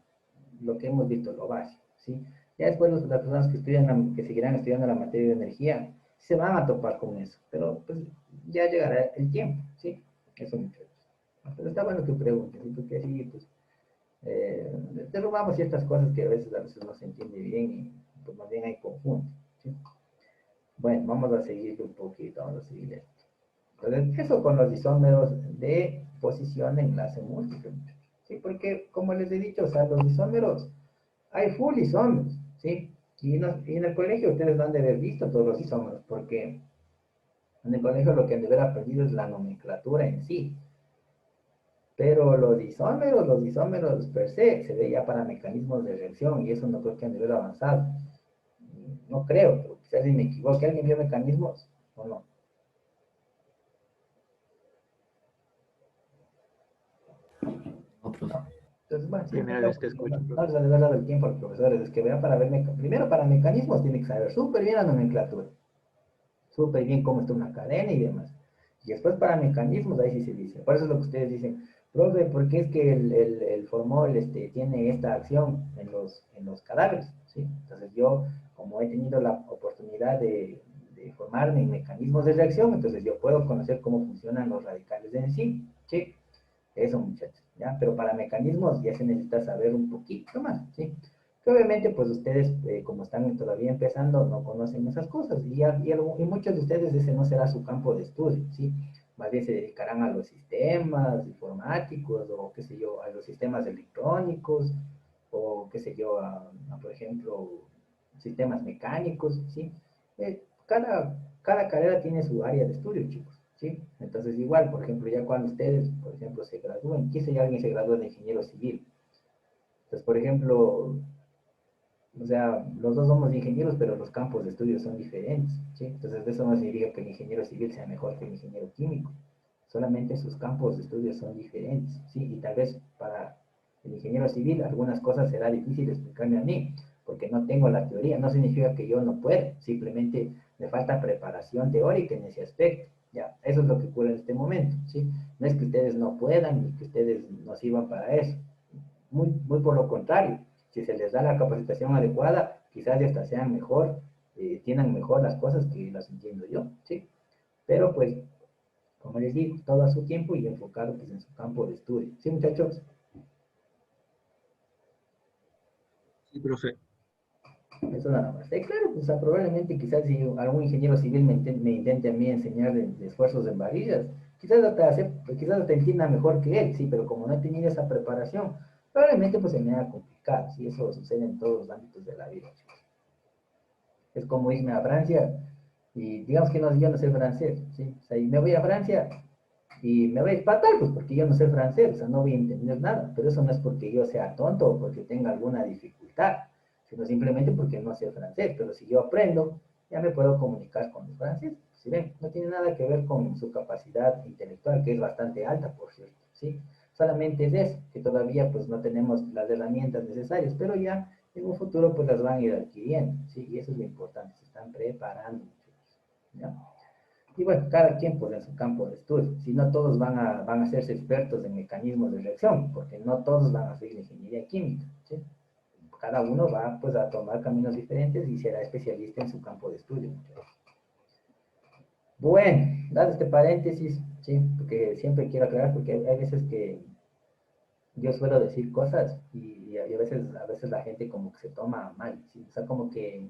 lo que hemos visto, lo básico, ¿sí? Ya después las personas que estudian, que seguirán estudiando la materia de energía, se van a topar con eso, pero pues ya llegará el tiempo, ¿sí? Eso muchachos. Pero está bueno que pregunten, ¿sí? Porque así, pues, derrumbamos ciertas cosas que a veces no se entiende bien y pues más bien hay confundo, ¿sí? Bueno, vamos a seguir un poquito, vamos a seguir esto. Entonces, eso con los isómeros de posición de enlace múltiple, muchachos, ¿sí? Porque, como les he dicho, o sea, los isómeros, hay full isómeros, ¿sí? Y en el colegio ustedes no han de haber visto todos los isómeros, porque en el colegio lo que han de haber aprendido es la nomenclatura en sí. Pero los isómeros per se veía para mecanismos de reacción, y eso no creo que han de haber avanzado. No creo, pero quizás si me equivoco, ¿alguien vio mecanismos o no? No, profe. No. Entonces, bueno, sí, Primera vez que escucho, no profe. les ha de haber dado el tiempo a los profesores, es que vean para ver, primero para mecanismos tiene que saber súper bien la nomenclatura, súper bien cómo está una cadena y demás. Y después para mecanismos, ahí sí se dice. Por eso es lo que ustedes dicen, profe, ¿por qué es que el formol tiene esta acción en los cadáveres? ¿Sí? Entonces yo, como he tenido la oportunidad de formarme en mecanismos de reacción, entonces yo puedo conocer cómo funcionan los radicales en sí. ¿Sí? Eso, muchachos, ¿ya? Pero para mecanismos ya se necesita saber un poquito más, ¿sí? Que obviamente, pues ustedes, como están todavía empezando, no conocen esas cosas. Y muchos de ustedes ese no será su campo de estudio, ¿sí? Más bien se dedicarán a los sistemas informáticos o, qué sé yo, a los sistemas electrónicos o, qué sé yo, por ejemplo, sistemas mecánicos, ¿sí? Cada carrera tiene su área de estudio, chicos. ¿Sí? Entonces, igual, por ejemplo, ya cuando ustedes, por ejemplo, se gradúen, quizá ya alguien se gradúa de ingeniero civil. Entonces, por ejemplo, o sea, los dos somos ingenieros, pero los campos de estudio son diferentes, ¿sí? Entonces, eso no significa que el ingeniero civil sea mejor que el ingeniero químico. Solamente sus campos de estudio son diferentes, ¿sí? Y tal vez para el ingeniero civil algunas cosas será difícil explicarme a mí, porque no tengo la teoría. No significa que yo no pueda, simplemente me falta preparación teórica en ese aspecto. Ya, eso es lo que ocurre en este momento, ¿sí? No es que ustedes no puedan ni que ustedes no sirvan para eso. Muy por lo contrario, si se les da la capacitación adecuada, quizás hasta sean mejor, entiendan mejor las cosas que las entiendo yo, ¿sí? Pero pues, como les digo, todo a su tiempo y enfocado pues, en su campo de estudio. ¿Sí, muchachos? Sí, profe. Eso nada más. Claro, pues probablemente quizás si algún ingeniero civil me intente a mí enseñar de esfuerzos en varillas, quizás hasta entienda mejor que él, sí, pero como no he tenido esa preparación, probablemente pues se me haga complicado, sí, eso sucede en todos los ámbitos de la vida, chicos. Es como irme a Francia y digamos que no, yo no sé francés, ¿sí? O sea, y me voy a Francia y me voy a ir fatal, pues porque yo no sé francés, o sea, no voy a entender nada, pero eso no es porque yo sea tonto o porque tenga alguna dificultad, sino simplemente porque no sé francés, pero si yo aprendo, ya me puedo comunicar con los franceses, ¿sí ven? No tiene nada que ver con su capacidad intelectual, que es bastante alta, por cierto, ¿sí? Solamente es eso, que todavía pues no tenemos las herramientas necesarias, pero ya en un futuro pues las van a ir adquiriendo, ¿sí? Y eso es lo importante, se están preparando, ¿ya? Y bueno, cada quien pues en su campo de estudio, si no todos van a hacerse expertos en mecanismos de reacción, porque no todos van a seguir ingeniería química, ¿sí? Cada uno va pues a tomar caminos diferentes y será especialista en su campo de estudio. Bueno, dado este paréntesis, sí, porque siempre quiero aclarar, porque hay veces que yo suelo decir cosas y a veces la gente como que se toma mal, ¿sí? O sea, como que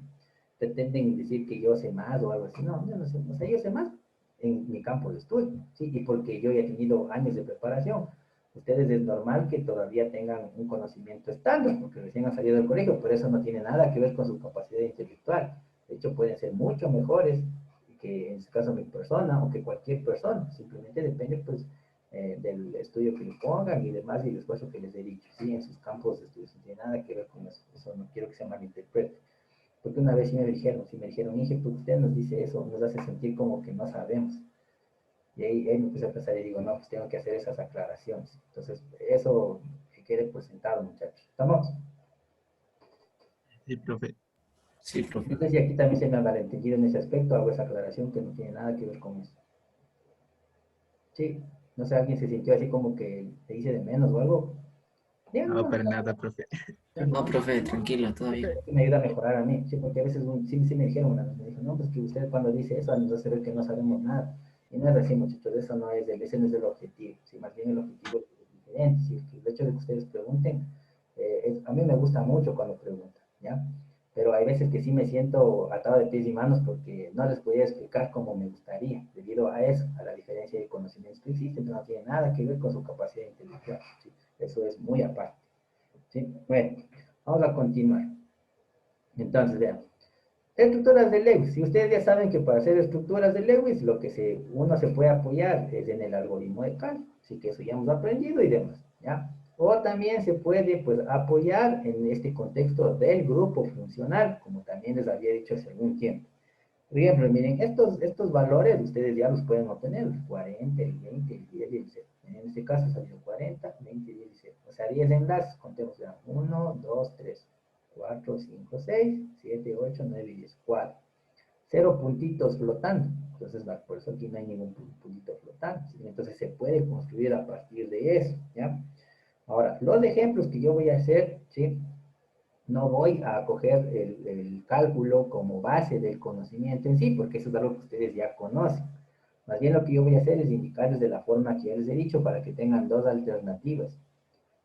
pretenden decir que yo sé más o algo así. No, yo no sé, o sea, yo sé más en mi campo de estudio, ¿sí? Y porque yo ya he tenido años de preparación. Ustedes es normal que todavía tengan un conocimiento estándar, porque recién han salido del colegio, pero eso no tiene nada que ver con su capacidad intelectual. De hecho, pueden ser mucho mejores que en este caso mi persona o que cualquier persona. Simplemente depende, pues, el estudio que le pongan y demás, y el esfuerzo que les dedique, ¿sí? En sus campos de estudios, no tiene nada que ver con eso, eso no quiero que se malinterprete. Porque una vez sí me dijeron, Inge, pues usted nos dice eso, nos hace sentir como que no sabemos. Y ahí me puse a pensar y digo, no, pues tengo que hacer esas aclaraciones. Entonces, eso que quede pues sentado, muchachos. ¿Estamos? Sí, profe. Sí, profe. No sé si aquí también se me ha malentendido en ese aspecto, hago esa aclaración que no tiene nada que ver con eso. Sí, no sé, alguien se sintió así como que te hice de menos o algo. No, para nada, profe. No, profe, tranquilo, todo bien. Que me ayuda a mejorar a mí, sí, porque a veces sí me dijeron una vez, me dijo, no, pues que usted cuando dice eso nos hace ver que no sabemos nada. Y no es así, muchachos, eso no es ese no es el objetivo, sí, más bien el objetivo es diferente, sí, el hecho de que ustedes pregunten, a mí me gusta mucho cuando preguntan, ¿ya? Pero hay veces que sí me siento atado de pies y manos porque no les podía explicar como me gustaría, debido a eso, a la diferencia de conocimientos que existen, pero no tiene nada que ver con su capacidad intelectual, ¿sí? Eso es muy aparte, ¿sí? Bueno, vamos a continuar. Entonces, vean, estructuras de Lewis. Si ustedes ya saben que para hacer estructuras de Lewis, lo que uno se puede apoyar es en el algoritmo de cálculo. Así que eso ya hemos aprendido y demás, ¿ya? O también se puede, pues, apoyar en este contexto del grupo funcional, como también les había dicho hace algún tiempo. Por ejemplo, miren, estos valores ustedes ya los pueden obtener, el 40, el 20, el 10 y el 0. En este caso salió 40, 20, 10 y 0. O sea, 10 enlaces, contemos ya. 1, 2, 3, 4, 5, 6, 7, 8, 9 y 10. 4. 0 puntitos flotando. Entonces, por eso aquí no hay ningún puntito flotando. ¿Sí? Entonces, se puede construir a partir de eso, ¿ya? Ahora, los ejemplos que yo voy a hacer, ¿sí? No voy a coger el cálculo como base del conocimiento en sí, porque eso es algo que ustedes ya conocen. Más bien lo que yo voy a hacer es indicarles de la forma que ya les he dicho para que tengan dos alternativas.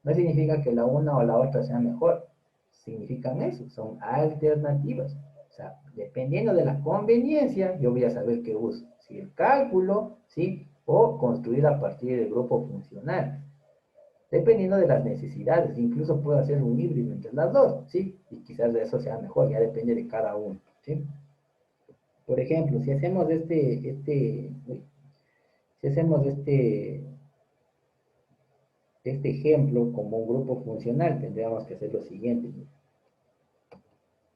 No significa que la una o la otra sea mejor. Significan eso, son alternativas. O sea, dependiendo de la conveniencia, yo voy a saber qué uso. Si el cálculo, ¿sí? O construir a partir del grupo funcional. Dependiendo de las necesidades, incluso puedo hacer un híbrido entre las dos, ¿sí? Y quizás eso sea mejor, ya depende de cada uno, ¿sí? Por ejemplo, si hacemos si hacemos este ejemplo como un grupo funcional, tendríamos que hacer lo siguiente,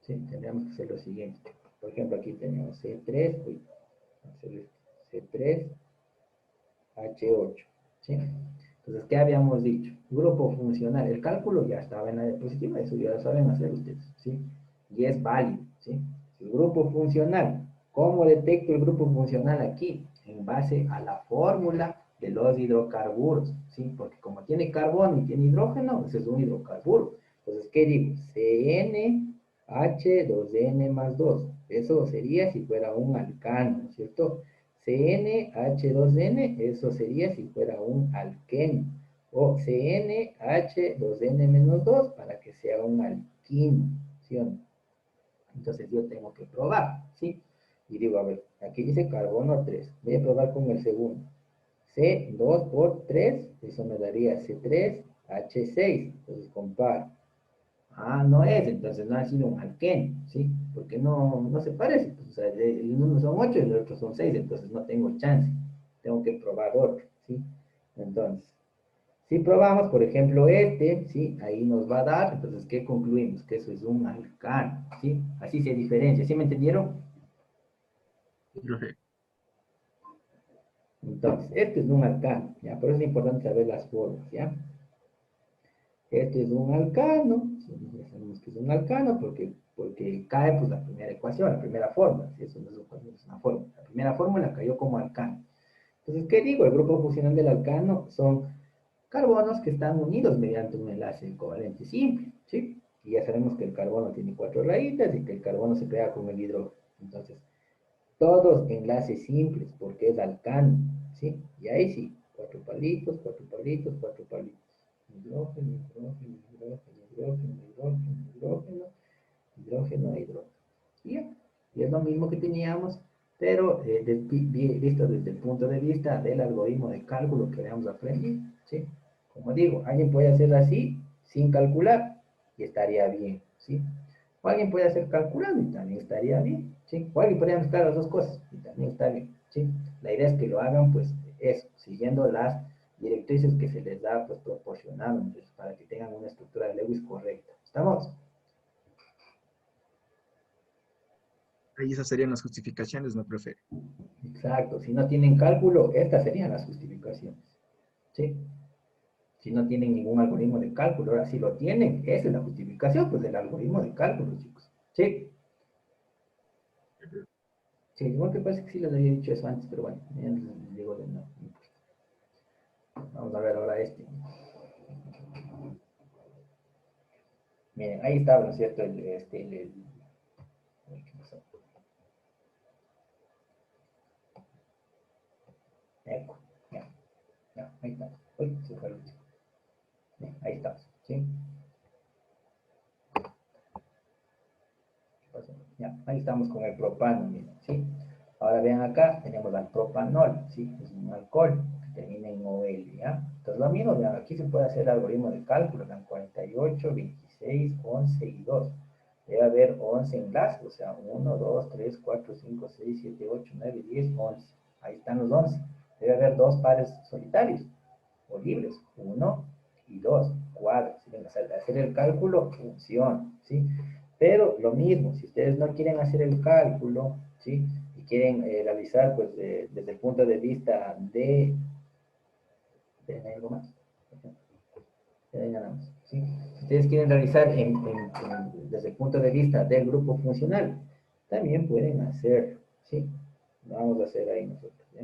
¿sí? Tendríamos que hacer lo siguiente. Por ejemplo, aquí tenemos C3, C3, H8, ¿sí? Entonces, ¿qué habíamos dicho? Grupo funcional. El cálculo ya estaba en la diapositiva, eso ya lo saben hacer ustedes, ¿sí? Y es válido, ¿sí? El grupo funcional. ¿Cómo detecto el grupo funcional aquí? En base a la fórmula de los hidrocarburos, ¿sí? Porque como tiene carbono y tiene hidrógeno, ese es un hidrocarburo. Entonces, ¿qué digo? CnH2n más 2. Eso sería si fuera un alcano, ¿cierto? CnH2n, eso sería si fuera un alqueno. O CnH2n menos 2 para que sea un alquino, ¿sí o no? Entonces yo tengo que probar, ¿sí? Y digo, a ver, aquí dice carbono 3. Voy a probar con el segundo. C2 por 3, eso me daría C3H6. Entonces comparo. Ah, no es, entonces no ha sido un alqueno, ¿sí? Porque no se parece. Pues, o sea, el uno son 8 y el otro son 6, entonces no tengo chance. Tengo que probar otro, ¿sí? Entonces, si probamos, por ejemplo, ¿sí? Ahí nos va a dar, entonces, ¿qué concluimos? Que eso es un alcano, ¿sí? Así se diferencia, ¿sí me entendieron? Profe. Entonces, este es un alcano, ¿ya? Por eso es importante saber las formas, ¿ya? Este es un alcano, ya sabemos que es un alcano porque cae pues la primera ecuación, la primera fórmula, si eso no es una fórmula. La primera fórmula cayó como alcano. Entonces, ¿qué digo? El grupo funcional del alcano son carbonos que están unidos mediante un enlace covalente simple, ¿sí? Y ya sabemos que el carbono tiene 4 rayitas y que el carbono se pega con el hidrógeno. Entonces, todos enlaces simples porque es alcano, ¿sí? Y ahí sí, 4 palitos, 4 palitos, 4 palitos. Hidrógeno, hidrógeno, hidrógeno, hidrógeno, hidrógeno, hidrógeno, hidrógeno, hidrógeno. Y ya, y es lo mismo que teníamos, pero visto desde el punto de vista del algoritmo de cálculo que habíamos aprendido, ¿sí? Como digo, alguien puede hacer así sin calcular y estaría bien, ¿sí? O alguien puede hacer calculando y también estaría bien, ¿sí? O alguien podría mezclar las dos cosas y también está bien, ¿sí? La idea es que lo hagan, pues, eso, siguiendo las directrices que se les da pues proporcionado, entonces, para que tengan una estructura de Lewis correcta. ¿Estamos? Ahí esas serían las justificaciones, ¿no, profe? Exacto. Si no tienen cálculo, estas serían las justificaciones. ¿Sí? Si no tienen ningún algoritmo de cálculo, ahora si lo tienen, esa es la justificación pues del algoritmo de cálculo, chicos. ¿Sí? Sí, igual que parece que sí les había dicho eso antes, pero bueno, ya les digo de nuevo. Vamos a ver ahora este. Miren, ahí estaba, ¿no es cierto? Uy, ¿qué pasó? Eco. Ya, ya, ahí está. Uy, se fue el último. Bien, ahí estamos, ¿sí? ¿Qué pasó? Ya, ahí estamos con el propano, miren, ¿sí? Ahora vean acá, tenemos al propanol, ¿sí? Es un alcohol que termina en OL, ¿ya? Entonces lo mismo, vean, aquí se puede hacer el algoritmo de cálculo, vean, 48, 26, 11 y 2. Debe haber 11 enlaces, o sea, 1, 2, 3, 4, 5, 6, 7, 8, 9, 10, 11. Ahí están los 11. Debe haber dos pares solitarios o libres, 1 y 2, cuadros. ¿Sí? Hacer el cálculo funciona, ¿sí? Pero lo mismo, si ustedes no quieren hacer el cálculo, ¿sí? Y quieren realizar, pues, desde el punto de vista de algo más. Nada más, ¿sí? Si ustedes quieren realizar desde el punto de vista del grupo funcional, también pueden hacer, ¿sí? Vamos a hacer ahí nosotros, ¿ya?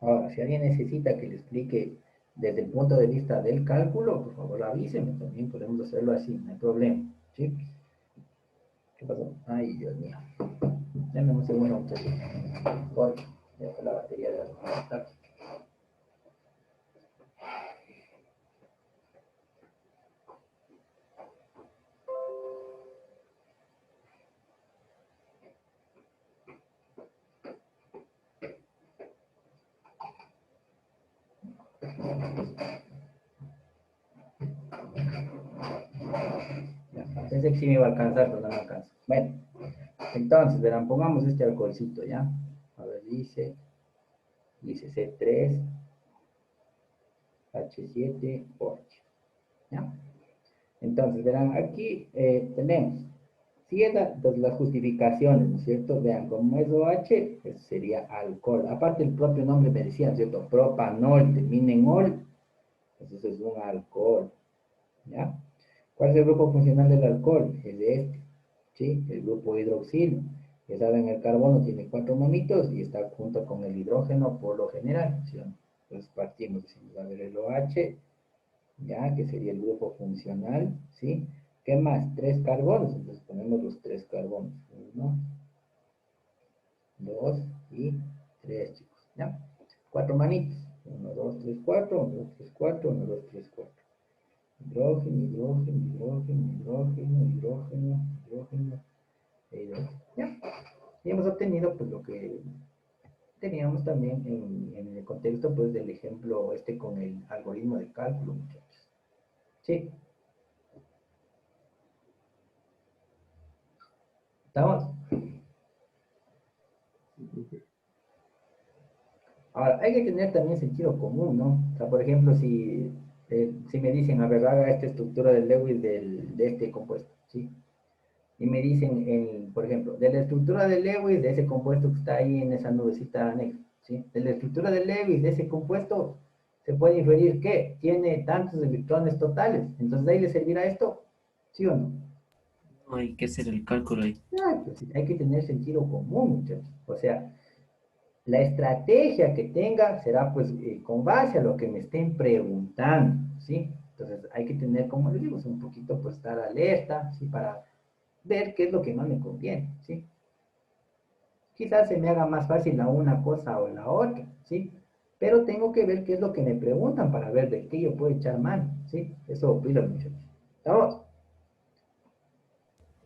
Ahora, si alguien necesita que le explique desde el punto de vista del cálculo, por favor avísenme, también podemos hacerlo así, no hay problema, ¿sí? ¿Qué pasó? Ay, Dios mío. Denme un segundo, muchachos. Porque ya está la batería de la. Ya, pensé que sí me iba a alcanzar, pero no me alcanza. Bueno, entonces, verán, pongamos este alcoholcito, ¿ya? A ver, dice C3, H7, OH, ¿ya? Entonces, verán, aquí tenemos, siguiendo las justificaciones, ¿no es cierto? Vean, como es OH, pues sería alcohol. Aparte, el propio nombre me decía, ¿no es cierto? Propanol, termina en ol, entonces es un alcohol, ¿ya? ¿Cuál es el grupo funcional del alcohol? Es de este, ¿sí? El grupo hidroxilo. Ya saben, el carbono tiene 4 monitos y está junto con el hidrógeno por lo general, ¿sí? Entonces partimos, decimos, a ver, el OH, ya, que sería el grupo funcional, ¿sí? ¿Qué más? 3 carbonos, entonces ponemos los 3 carbonos. 1, 2 y 3, chicos, ¿ya? 4 manitos. 1, 2, 3, 4, 1, 2, 3, 4, 1, 2, 3, 4. Hidrógeno, hidrógeno, hidrógeno, hidrógeno, hidrógeno, hidrógeno, e hidrógeno. ¿Ya? Y hemos obtenido pues lo que teníamos también en el contexto pues del ejemplo este con el algoritmo de cálculo, muchachos. ¿Sí? ¿Estamos? Ahora, hay que tener también sentido común, ¿no? O sea, por ejemplo, si me dicen, a ver, haga esta estructura de Lewis de este compuesto, ¿sí? Y me dicen, por ejemplo, de la estructura de Lewis, de ese compuesto que está ahí en esa nubecita negra, ¿sí? De la estructura de Lewis, de ese compuesto, se puede inferir que tiene tantos electrones totales. Entonces, ¿de ahí le servirá esto? ¿Sí o no? No hay que hacer el cálculo ahí. Exacto, sí, hay que tener sentido común, muchachos. O sea, la estrategia que tenga será pues con base a lo que me estén preguntando, ¿sí? Entonces, hay que tener, como les digo, un poquito pues estar alerta, ¿sí? Para ver qué es lo que más me conviene, ¿sí? Quizás se me haga más fácil la una cosa o la otra, ¿sí? Pero tengo que ver qué es lo que me preguntan para ver de qué yo puedo echar mano, ¿sí? Eso opino, muchachos. ¿Estamos?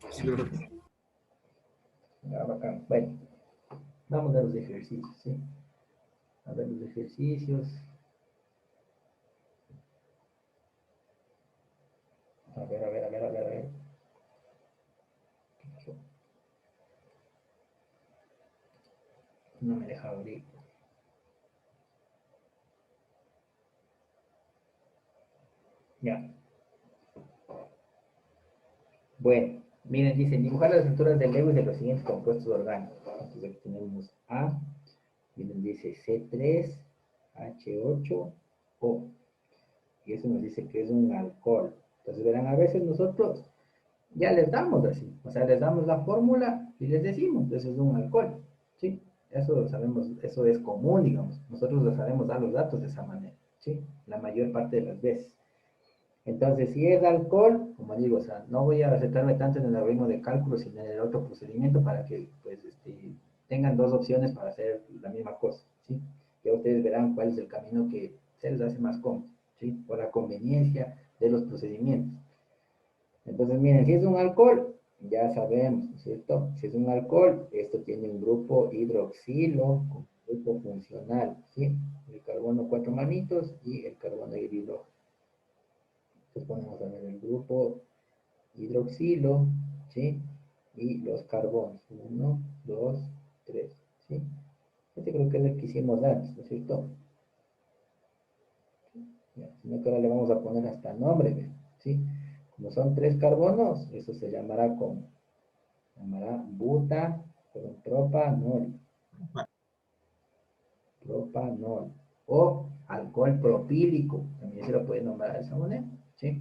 Sí, profe. Ya, bacán. Bueno, vamos a los ejercicios, ¿sí? A ver los ejercicios. A ver, a ver, a ver, a ver, a ver. No me deja abrir. Ya. Bueno, miren, dicen dibujar las estructuras del Lewis de los siguientes compuestos orgánicos. Entonces aquí tenemos A, miren, dice C3H8O. Y eso nos dice que es un alcohol. Entonces verán, a veces nosotros ya les damos así, o sea, les damos la fórmula y les decimos, eso es un alcohol, ¿sí? Eso lo sabemos, eso es común, digamos. Nosotros lo sabemos dar los datos de esa manera, ¿sí? La mayor parte de las veces. Entonces, si es alcohol, como digo, o sea, no voy a centrarme tanto en el algoritmo de cálculo, sino en el otro procedimiento para que, pues, tengan dos opciones para hacer la misma cosa, ¿sí? Ya ustedes verán cuál es el camino que se les hace más cómodo, ¿sí? Por la conveniencia de los procedimientos. Entonces, miren, si es un alcohol, ya sabemos, ¿no es cierto? Si es un alcohol, esto tiene un grupo hidroxilo, con grupo funcional, ¿sí? El carbono 4 manitos y el carbono y el hidrógeno. Entonces ponemos a ver el grupo hidroxilo, ¿sí? Y los carbonos, 1, 2, 3, ¿sí? Este creo que es el que hicimos antes, ¿no es cierto? Ya, sino que ahora le vamos a poner hasta nombre, ¿ven? ¿Sí? Como son 3 carbonos, eso se llamará propanol. Propanol. O alcohol propílico, también se lo puede nombrar de esa manera, ¿sí?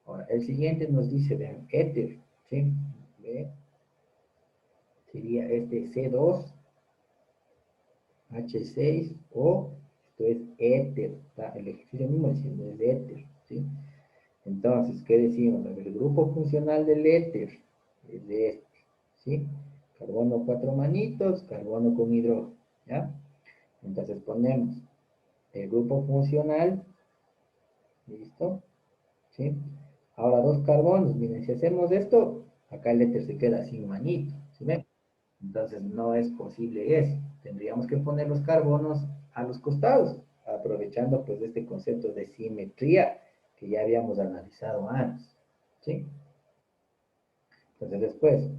Ahora, el siguiente nos dice, vean, éter, ¿sí? ¿Ve? Sería este C2H6O, esto es éter, el ejercicio mismo diciendo es éter, ¿sí? Entonces, ¿qué decimos? El grupo funcional del éter es de este, ¿sí? Carbono 4 manitos, carbono con hidrógeno, ¿ya? Entonces ponemos el grupo funcional, ¿listo? ¿Sí? Ahora 2 carbonos, miren, si hacemos esto, acá el éter se queda sin manito, ¿sí ven? Entonces no es posible eso. Tendríamos que poner los carbonos a los costados, aprovechando pues este concepto de simetría que ya habíamos analizado antes, ¿sí? Entonces después,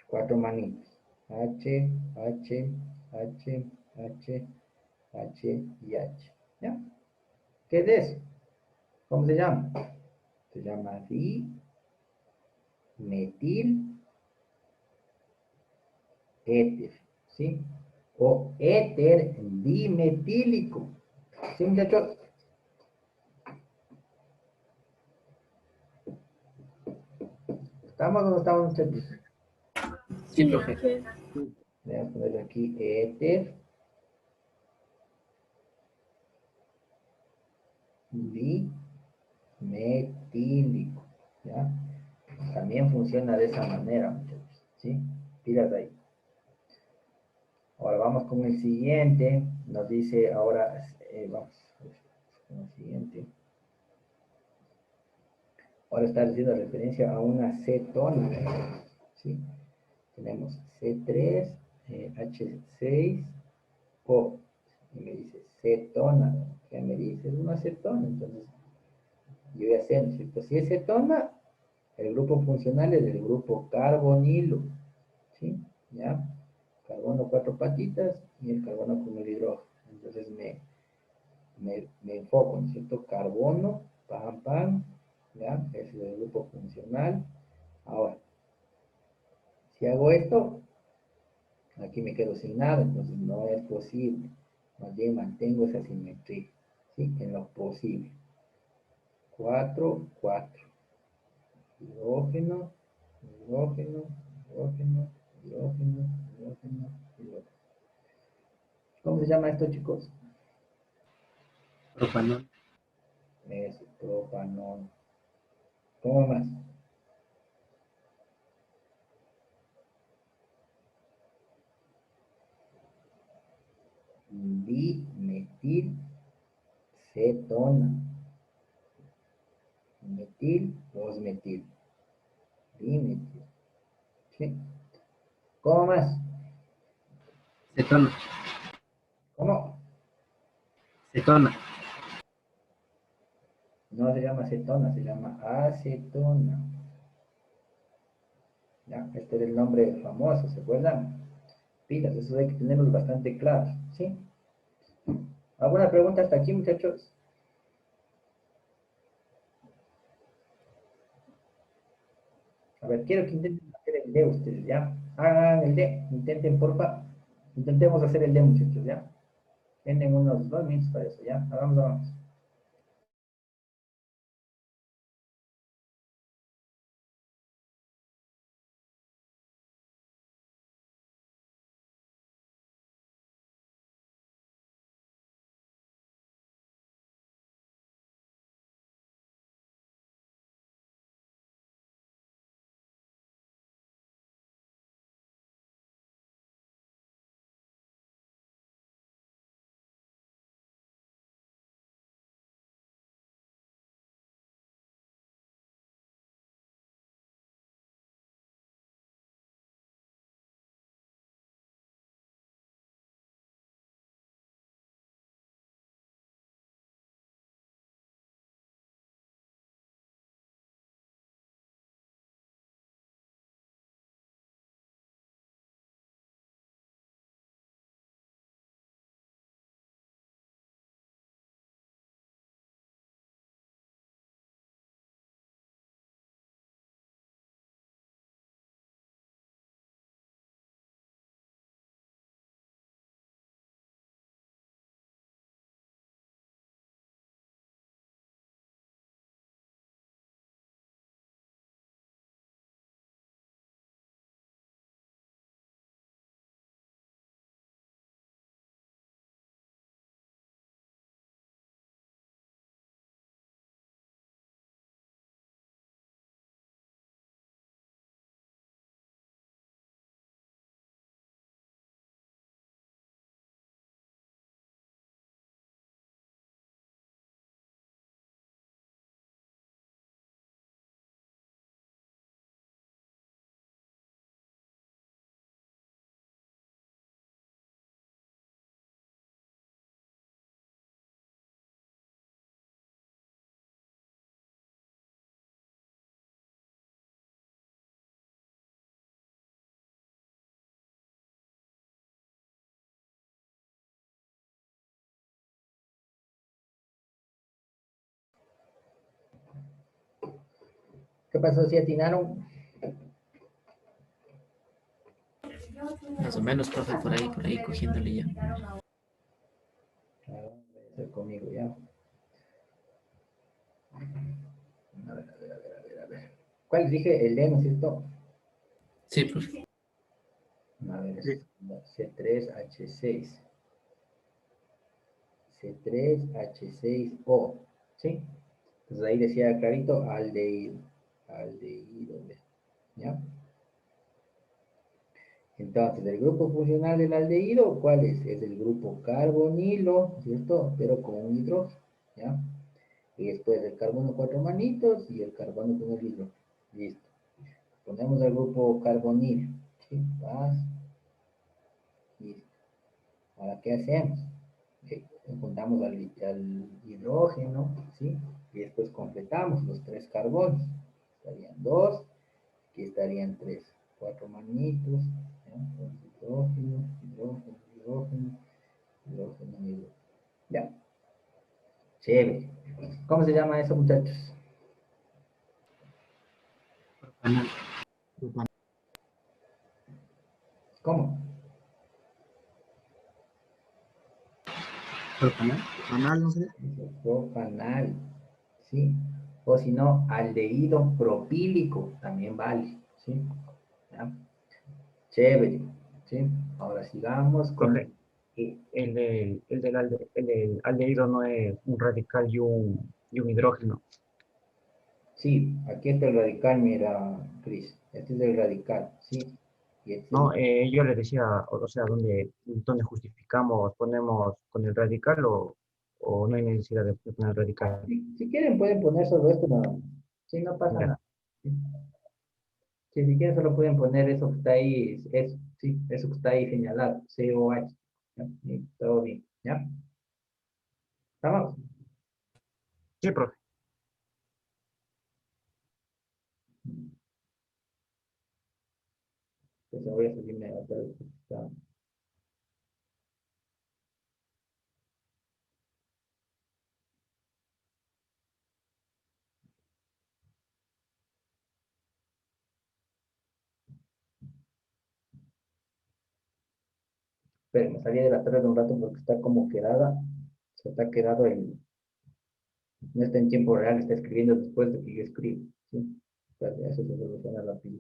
4 manitos, H, H, H, H, H y H, ¿ya? ¿Qué es eso? ¿Cómo se llama? Se llama dimetil éter, ¿sí? O éter dimetílico, ¿sí, muchachos? ¿Estamos o no estamos, muchachos? Sí, profe. Voy a poner aquí éter dimetílico, ¿ya? También funciona de esa manera, muchachos, ¿sí? Pilas ahí. Ahora vamos con el siguiente. Nos dice ahora, vamos con el siguiente. Ahora está haciendo referencia a una cetona, ¿sí? Tenemos C3H6O. Y me dice cetona. ¿Qué me dice? Es una cetona. Entonces, yo voy a hacer, ¿no es cierto? Si es cetona, el grupo funcional es el grupo carbonilo, ¿sí? ¿Ya? Carbono 4 patitas y el carbono con el hidrógeno. Entonces me enfoco, ¿no es cierto? Carbono, pam, pam, ¿ya? Ese es el grupo funcional. Ahora, si hago esto, aquí me quedo sin nada, entonces no es posible. Más bien mantengo esa simetría, ¿sí? En lo posible. 4, 4. Hidrógeno, hidrógeno, hidrógeno, hidrógeno, hidrógeno, hidrógeno. ¿Cómo se llama esto, chicos? Propanol. Es propanol. ¿Cómo más? Dimetil cetona. Metil, 2 metil. Dimetil. ¿Sí? ¿Cómo más? Cetona. ¿Cómo? Cetona. No se llama cetona, se llama acetona. Ya, este es el nombre famoso, ¿se acuerdan? Pilas, eso hay que tenerlos bastante claros, ¿sí? ¿Alguna pregunta hasta aquí, muchachos? A ver, quiero que intenten hacer el D ustedes, ¿ya? Hagan el D, intenten, porfa. Intentemos hacer el D, muchachos, ¿ya? Tienen unos 2 minutos para eso, ¿ya? Hagamos. ¿Qué pasó si atinaron? Más o menos, profe, por ahí, cogiéndole ya. Voy a hacer conmigo, ¿ya? A ver. ¿Cuál dije? El D, ¿no es cierto? Sí, profe. A ver, Sí. C3H6. C3H6O. ¿Sí? Entonces ahí decía clarito aldehído. Aldehído, ¿ya? Entonces, el grupo funcional del aldehído, ¿cuál es? Es el grupo carbonilo, ¿cierto? Pero con un hidrógeno, ¿ya? Y después el carbono cuatro manitos y el carbono con el hidrógeno. Listo. Ponemos el grupo carbonilo. ¿Sí? Paz. Listo. Ahora, ¿qué hacemos? Juntamos al hidrógeno, ¿sí? Y después completamos los 3 carbonos. Estarían 2, aquí estarían 3. 4 manitos, ¿ya? Entonces, hidrógeno, hidrógeno, hidrógeno, hidrógeno, hidrógeno. Ya, chévere. ¿Cómo se llama eso, muchachos? Propanal. ¿Cómo? Propanal. Propanal, no sé. Propanal, ¿sí? O si no, aldehído propílico, también vale, ¿sí? ¿Ya? Chévere, ¿sí? Ahora sigamos con... Profe, y el del aldehído no es un radical y un hidrógeno. Sí, aquí está el radical, mira, Cris. Este es el radical, ¿sí? Y este es No, el... yo le decía, o sea, donde justificamos, ponemos con el radical o no hay necesidad de poner el radical. Si quieren pueden poner solo esto nada más. Sí, no pasa Ya. nada. Sí, sí, si quieren solo pueden poner eso que está ahí, sí, eso que está ahí señalado, COH. ¿Ya? Sí, todo bien, ¿ya? ¿Estamos? Sí, profe. Pues voy a salirme de otra vez, porque está... Pero me salía de la tabla de un rato porque está como quedada. Se está quedado en, no está en tiempo real, está escribiendo después de que yo escribo. ¿Sí? Entonces, eso se soluciona rápido.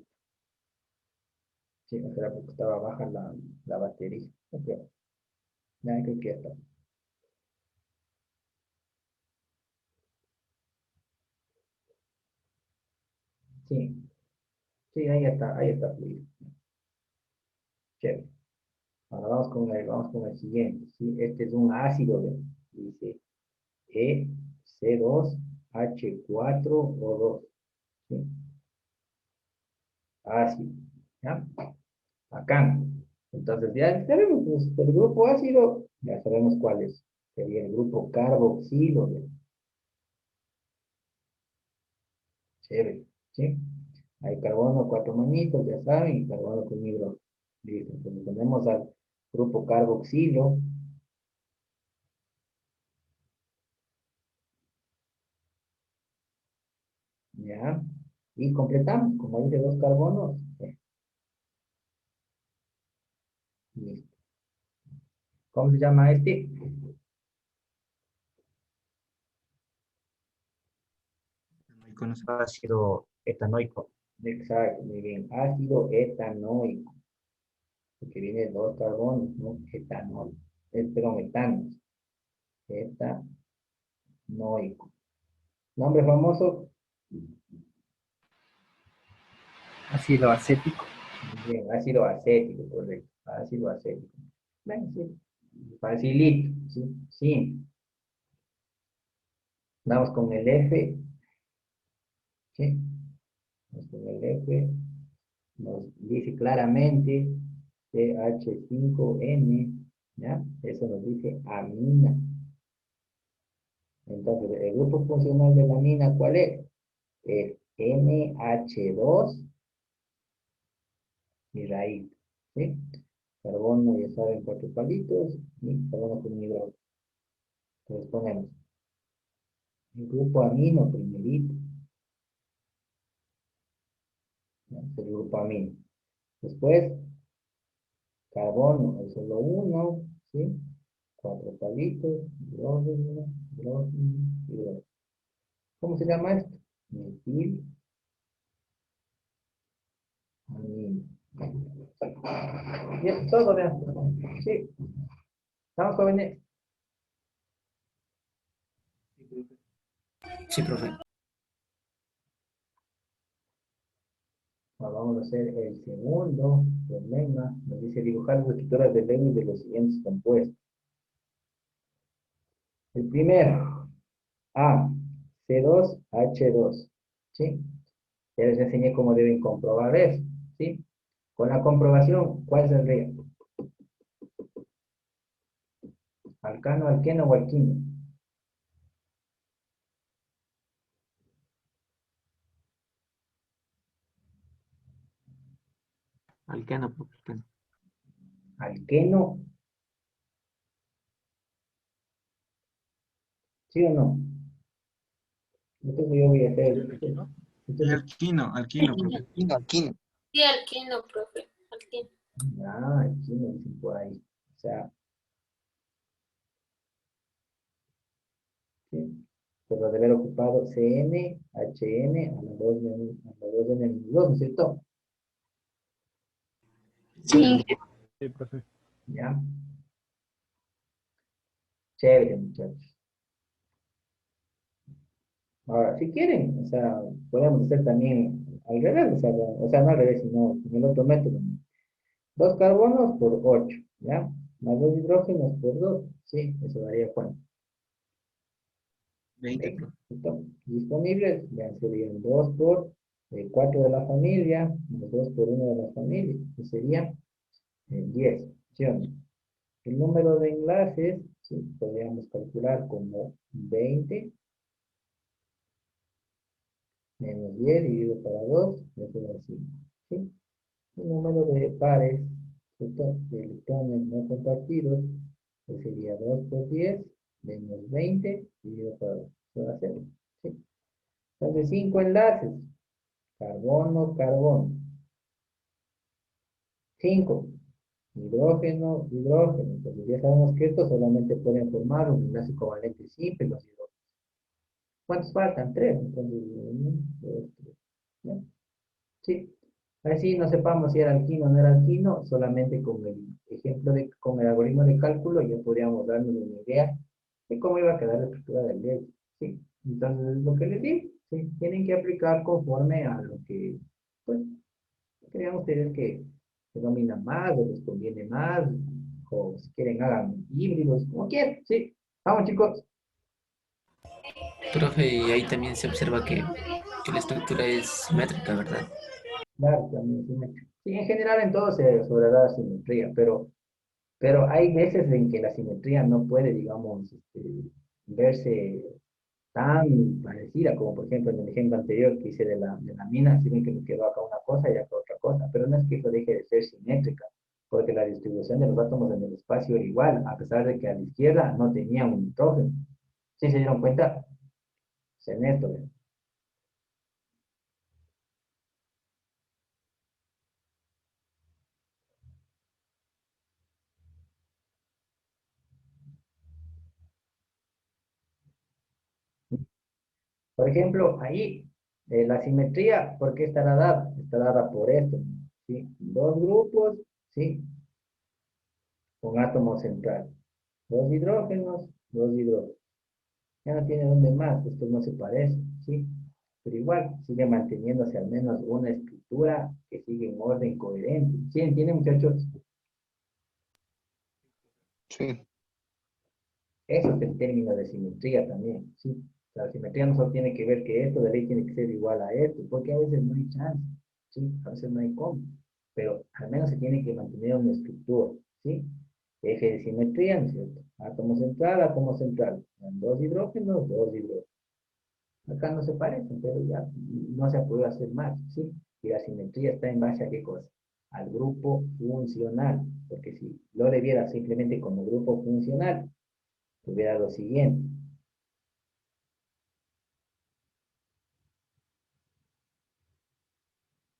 Sí, no será porque estaba baja la batería. Ok, ya creo que ya está. Sí, sí, ahí está fluido. Chévere. Ahora vamos con el siguiente. ¿Sí? Este es un ácido, ¿ve? Dice EC2H4O2. ¿Sí? Ácido. ¿Ya? Acá. Entonces ya sabemos, pues, el grupo ácido, ya sabemos cuál es. Sería el grupo carboxilo. ¿Ve? Chévere. ¿Sí? Hay carbono, cuatro manitos, ya saben, y carbono con hidrógeno. Listo. Entonces ponemos al grupo carboxilo. ¿Ya? Y completamos, como dice dos carbonos. Listo. ¿Cómo se llama este? No conoce. Ácido etanoico. Exacto, muy bien. Ácido etanoico. Porque viene dos carbonos, ¿no? Etanol. Pero metanos. Etanoico. Nombre famoso. Ácido acético. Muy bien, ácido acético, correcto. Ácido acético. Bueno, sí. Facilito, sí. Sí. Vamos con el F. ¿Sí? Vamos con el F. Nos dice claramente CH5N, ¿ya? Eso nos dice amina. Entonces, el grupo funcional de la amina, ¿cuál es? Es NH2 y raíz, ¿sí? Carbono, ya saben, cuatro palitos y carbono con hidrógeno. Entonces ponemos el grupo amino primerito, ¿no? Es el grupo amino. Después, carbono, es solo uno, ¿sí? Cuatro palitos, hidrógeno, hidrógeno, hidrógeno. ¿Cómo se llama esto? Metil amino. Y eso es todo, vean. Sí, estamos jóvenes. Sí, profe. Ahora vamos a hacer el segundo problema. Nos dice dibujar las estructuras de Lewis de los siguientes compuestos. El primero, A, C2H2. ¿Sí? Ya les enseñé cómo deben comprobar eso. ¿Sí? Con la comprobación, ¿cuál saldría? ¿Alcano, alqueno o alquino? Alcano, profe. ¿Alqueno? ¿Sí o no? Entonces yo voy a hacer. ¿Alquino? Y Entonces, alquino, profe. Alquino, alquino. Sí, alquino, profe. Alquino. alquino dicen por ahí. O sea, ¿sí? Pero de haber ocupado CN, HN, a la 2 N menos 2, ¿no es cierto? Sí, Sí, profe. ¿Ya? Chévere, muchachos. Ahora, si quieren, o sea, podemos hacer también al revés, o sea, no al revés, sino en el otro método. Dos carbonos por 8, ¿ya? Más dos hidrógenos por 2, sí, eso daría cuánto. 20, 20. profe. ¿Listo? Disponibles, ya serían 2 por 4 de la familia, más 2 por 1 de la familia, que sería 10, ¿sí o no? El número de enlaces, sí, podríamos calcular como 20 menos 10 dividido para 2, eso da 5, ¿sí? El número de pares, ¿cierto? De electrones no compartidos, que sería 2 por 10 menos 20 dividido para 2, eso da 0, ¿sí? Entonces 5 enlaces, carbono, carbono. 5. hidrógeno, hidrógeno. Entonces ya sabemos que estos solamente pueden formar un enlace covalente simple, los hidrógenos. ¿Cuántos faltan? Tres. Entonces, uno, dos, tres. ¿No? Sí. Así no sepamos si era alquino o no era alquino, solamente con el ejemplo con el algoritmo de cálculo ya podríamos darnos una idea de cómo iba a quedar la estructura del ley. ¿Sí? Entonces, lo que les digo, ¿sí? Tienen que aplicar conforme a lo que, pues, crean ustedes que dominan más, o les conviene más, o si quieren hagan híbridos, como quieran, ¿sí? Vamos, chicos. Profe, y ahí también se observa que la estructura es simétrica, ¿verdad? Claro, también simetría. Sí, en general en todo se sobreda la simetría, pero hay veces en que la simetría no puede, digamos, verse tan parecida, como por ejemplo en el ejemplo anterior que hice de la mina, si ven que me quedó acá una cosa y acá otra cosa, pero no es que eso deje de ser simétrica, porque la distribución de los átomos en el espacio era igual, a pesar de que a la izquierda no tenía un nitrógeno. ¿Sí se dieron cuenta? Es en esto, ¿ven? Por ejemplo, ahí, la simetría, ¿por qué estará dada? Está dada por esto, ¿sí? Dos grupos, ¿sí? Con átomo central. Dos hidrógenos, dos hidrógenos. Ya no tiene dónde más, estos no se parecen, ¿sí? Pero igual, sigue manteniéndose al menos una estructura que sigue en orden coherente. ¿Sí entienden, muchachos? Sí. Eso es el término de simetría también, ¿sí? La simetría no solo tiene que ver que esto de ley tiene que ser igual a esto, porque a veces no hay chance, ¿sí? A veces no hay cómo, pero al menos se tiene que mantener una estructura, ¿sí? Eje de simetría, ¿no es cierto? Átomo central. Dos hidrógenos, dos hidrógenos. Acá no se parecen, pero ya no se puede hacer más, ¿sí? Y la simetría está en base a qué cosa? Al grupo funcional, porque si lo le viera simplemente como grupo funcional, tuviera lo siguiente.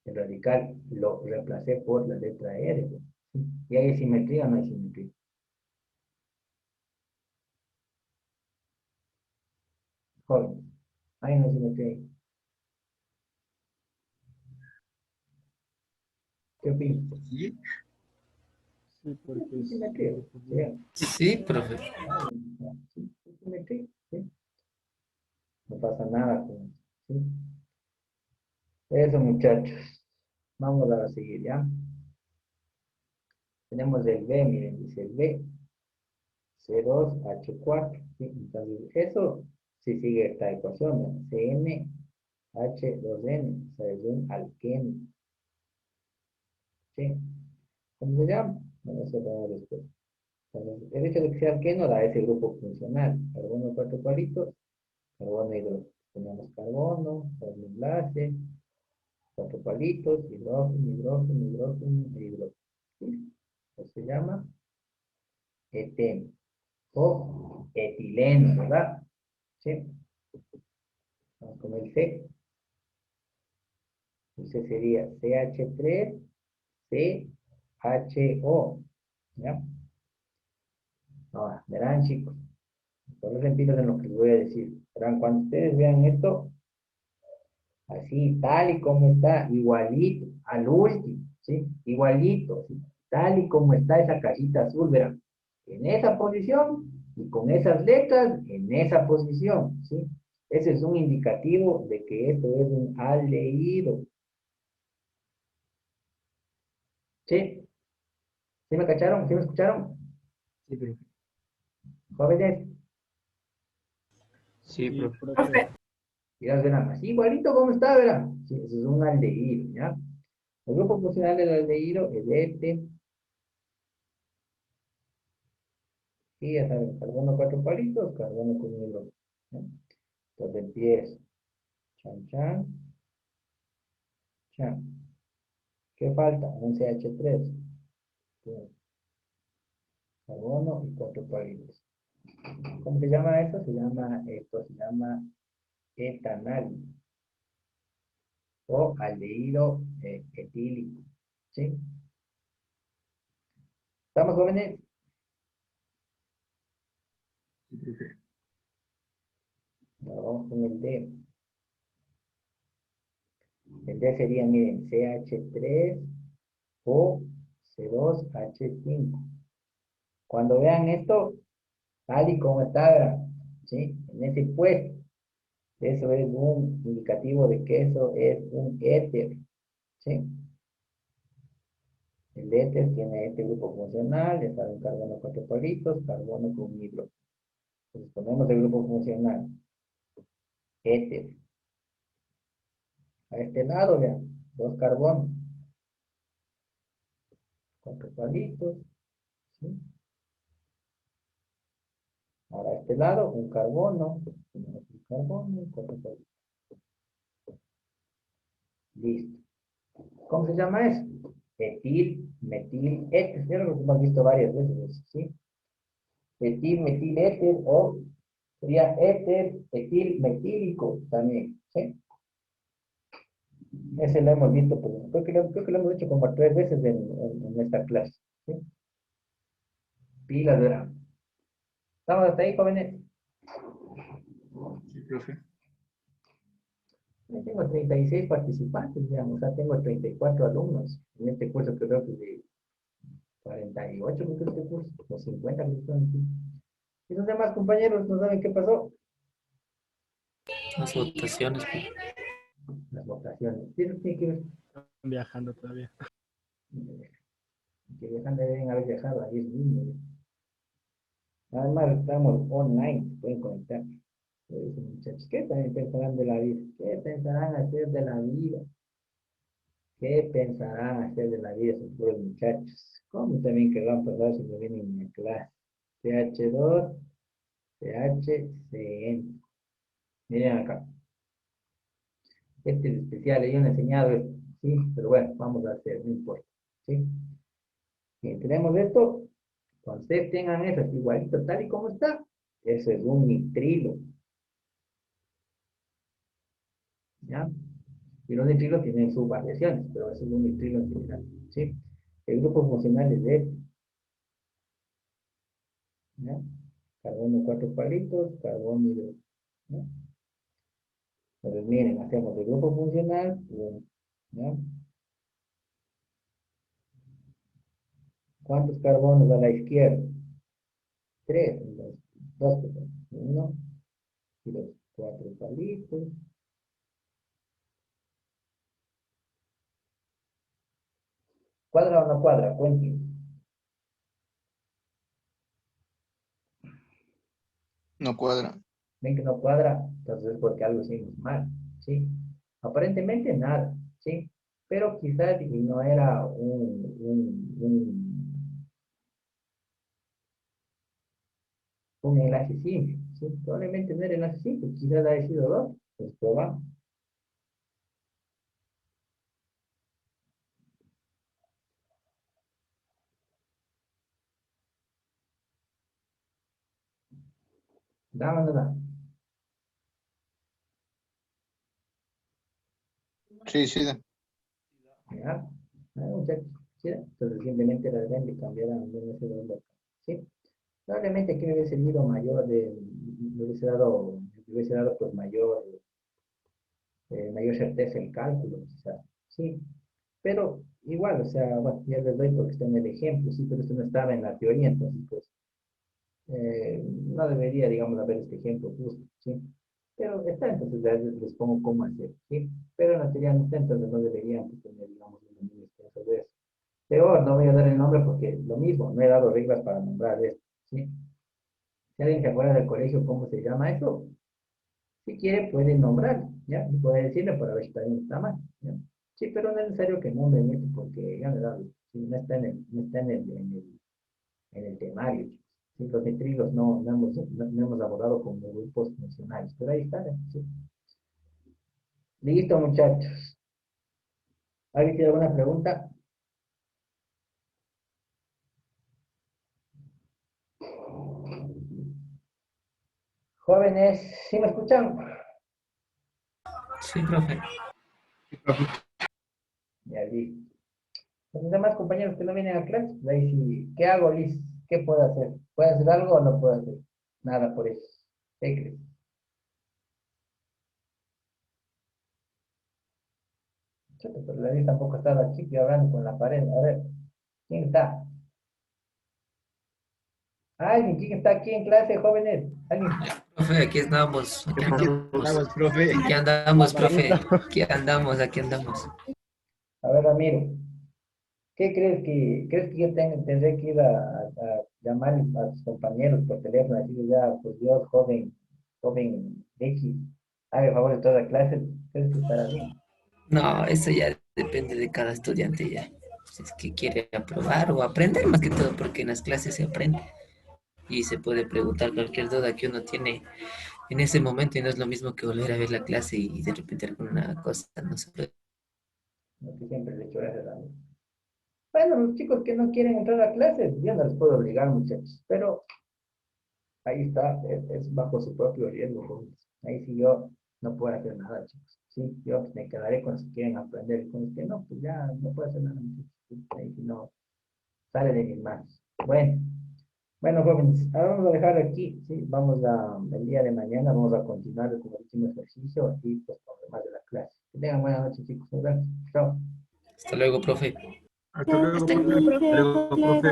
El radical lo reemplacé por la letra R, ¿sí? ¿Y hay simetría o no hay simetría? Joven, hay una simetría ahí. ¿Qué opinas? Sí, Sí, porque ¿Hay es simetría? un grupo Sí, Sí, profe. sí, hay simetría, ¿sí? No pasa nada con eso, ¿sí? Eso, muchachos. Vamos a seguir, ¿ya? Tenemos el B, miren, dice el B, C2H4, ¿sí? Entonces, eso sí sigue esta ecuación, ¿no? CnH2n, o sea, es un alqueno, ¿sí? ¿Cómo se llama? Bueno, eso lo vemos después. Entonces, el hecho de que sea alqueno da ese grupo funcional, carbono cuatro palitos, carbono hidrógeno. Tenemos carbono, carbono enlace, cuatro palitos, hidrógeno, hidrógeno, hidrógeno, e hidrógeno. ¿Sí? Eso se llama eteno o etileno, ¿verdad? ¿Sí? Vamos con el C. Entonces sería CH3CHO. ¿Ya? Ahora, verán, chicos. Solo pilas en lo que les voy a decir. Verán, cuando ustedes vean esto, así, tal y como está, igualito, al último, ¿sí? Igualito, ¿sí? Tal y como está esa cajita azul, verán. En esa posición y con esas letras en esa posición, ¿sí? Ese es un indicativo de que esto es un aldehído. ¿Sí? ¿Sí me cacharon? ¿Sí me escucharon? sí, profe. Jóvenes, Sí, Sí, profe. profe. ya verán, así igualito como está, verán. Sí, eso es un aldehído, ¿ya? El grupo funcional del aldehído es este, y ya saben, carbono cuatro palitos, carbono con hidrógeno, ¿ya? Entonces empiezo. Chan, chan, chan. ¿Qué falta? Un CH3. Carbono y cuatro palitos. ¿Cómo se llama eso? Esto se llama etanal o aldehído etílico. ¿Sí? ¿Estamos, jóvenes? Ahora vamos con el D. El D sería, miren, CH3 o C2H5. Cuando vean esto, tal y como está, ¿verdad? ¿Sí? En ese puesto, eso es un indicativo de que eso es un éter. ¿Sí? El éter tiene este grupo funcional, ya saben, carbono 4 palitos, carbono con hidrógeno. Entonces ponemos el grupo funcional, éter. A este lado, vean, 2 carbonos, 4 palitos, ¿sí? Ahora a este lado, un carbono, tenemos un carbono, 4 palitos. Listo. ¿Cómo se llama eso? Etil, metil, éter. Ya lo hemos visto varias veces, ¿sí? Etil, metil, éter, o sería éter, etil, metílico también, ¿sí? Ese lo hemos visto, pues, creo que lo hemos hecho como 3 veces en esta clase, ¿sí? Pilas, ¿verdad? ¿Estamos hasta ahí, jóvenes? Sí, profe. Yo tengo 36 participantes, digamos, o sea, tengo 34 alumnos en este curso, creo que de 48, creo que este curso, o 50, creo que son aquí. Y los demás compañeros no saben qué pasó. Las votaciones. Las votaciones. ¿Sí, eso tiene que ver? Están viajando todavía. Que dejan de deben haber viajado ahí es mismo. Además, estamos online, se pueden conectar. Muchachos, ¿qué también pensarán de la vida? ¿Qué pensarán hacer de la vida? ¿Qué pensarán hacer de la vida esos puros muchachos? ¿Cómo también que van a pasar si no vienen a clase? CH2, CHCN. Miren acá. Este es especial, ellos han enseñado esto, ¿sí? Pero bueno, vamos a hacer, no importa, ¿sí? Bien, tenemos esto. Cuando ustedes tengan eso, es igualito, tal y como está. Eso es un nitrilo, ¿ya? Y los nitrilos tienen sus variaciones, pero eso es un nitrilo en general, ¿sí? El grupo funcional es de este, ¿ya? Carbono 4 palitos, carbono y 2, ¿ya? Entonces, miren, hacemos el grupo funcional, ¿ya? ¿Cuántos carbonos a la izquierda? 3, entonces, 2, 1 y 2, 4 palitos. ¿Cuadra o no cuadra? Cuenten. No cuadra. Ven que no cuadra, entonces es porque algo hicimos mal, ¿sí? Aparentemente nada, ¿sí? Pero quizás y no era un enlace simple, ¿sí? Probablemente no era enlace simple, quizás haya sido dos, pues probamos. ¿Da o no da? Sí, sí. ¿Ya? Ah, muchachos, ¿sí? Entonces simplemente la deben de cambiar a un enlace de onda, ¿sí? Probablemente aquí me hubiese servido mayor me hubiese dado pues mayor certeza el cálculo, quizás, ¿sí? Pero igual, o sea, bueno, ya les doy porque está en el ejemplo, sí, pero esto no estaba en la teoría, entonces, pues, no debería, digamos, haber este ejemplo justo, ¿sí? Pero está, entonces ya les pongo cómo hacer, ¿sí? Pero en la teoría no está, entonces no deberían pues, tener, digamos, un dominio extenso de eso. Peor, no voy a dar el nombre porque lo mismo, no he dado reglas para nombrar esto, ¿sí? Si alguien se acuerda del colegio, ¿cómo se llama eso? Si quiere, puede nombrar, ¿ya? Y puede decirle para ver si también está mal, ¿ya? Sí, pero no es necesario que nombren esto porque ya me da, sí, no está en el temario. Sí, los nitrilos no hemos abordado como grupos funcionales, pero ahí está, ¿sí? Listo, muchachos. ¿Alguien tiene alguna pregunta? Jóvenes, ¿sí me escuchan? Sí, profe. Ya listo. Los demás compañeros que no vienen a clase, de ahí sí, ¿qué hago, Liz? ¿Qué puedo hacer? ¿Puedo hacer algo o no puedo hacer? Nada por eso. ¿Qué crees? Chuta, pero la Liz tampoco estaba aquí, estoy hablando con la pared. A ver, ¿quién está? ¿Alguien? ¿Quién está aquí en clase, jóvenes? ¿Alguien? Profe, aquí andamos, aquí Aquí andamos. estamos, profe. Aquí andamos, Aquí profe. estamos. Aquí andamos, aquí andamos. A ver, Ramiro, ¿qué crees que yo tendré que ir a llamar a tus compañeros por teléfono, decirles ya, pues Dios, joven X, haga el favor de toda clase? ¿Crees que estará bien? No, eso ya depende de cada estudiante ya. Si es que quiere aprobar o aprender más que todo, porque en las clases se aprende y se puede preguntar cualquier duda que uno tiene en ese momento y no es lo mismo que volver a ver la clase y de repente alguna cosa no se puede. Lo que siempre le he hecho gracias a mí. Bueno, los chicos que no quieren entrar a clases, yo no les puedo obligar, muchachos, pero ahí está, es bajo su propio riesgo, jóvenes. Ahí sí yo no puedo hacer nada, chicos. Sí, yo me quedaré con los que quieren aprender y con los que no, pues ya no puedo hacer nada, muchachos. Sí, ahí sí no sale de mis manos. Bueno, jóvenes, ahora vamos a dejar aquí, sí, el día de mañana vamos a continuar con el último ejercicio y pues con lo demás de la clase. Que tengan buena noche, chicos. Nos vemos. Chao. Hasta luego, profe. Hasta luego, Hasta luego, profe. Hasta luego, profe.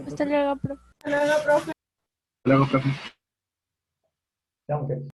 Hasta luego, profe. Hasta luego, profe. Chao, muchachos.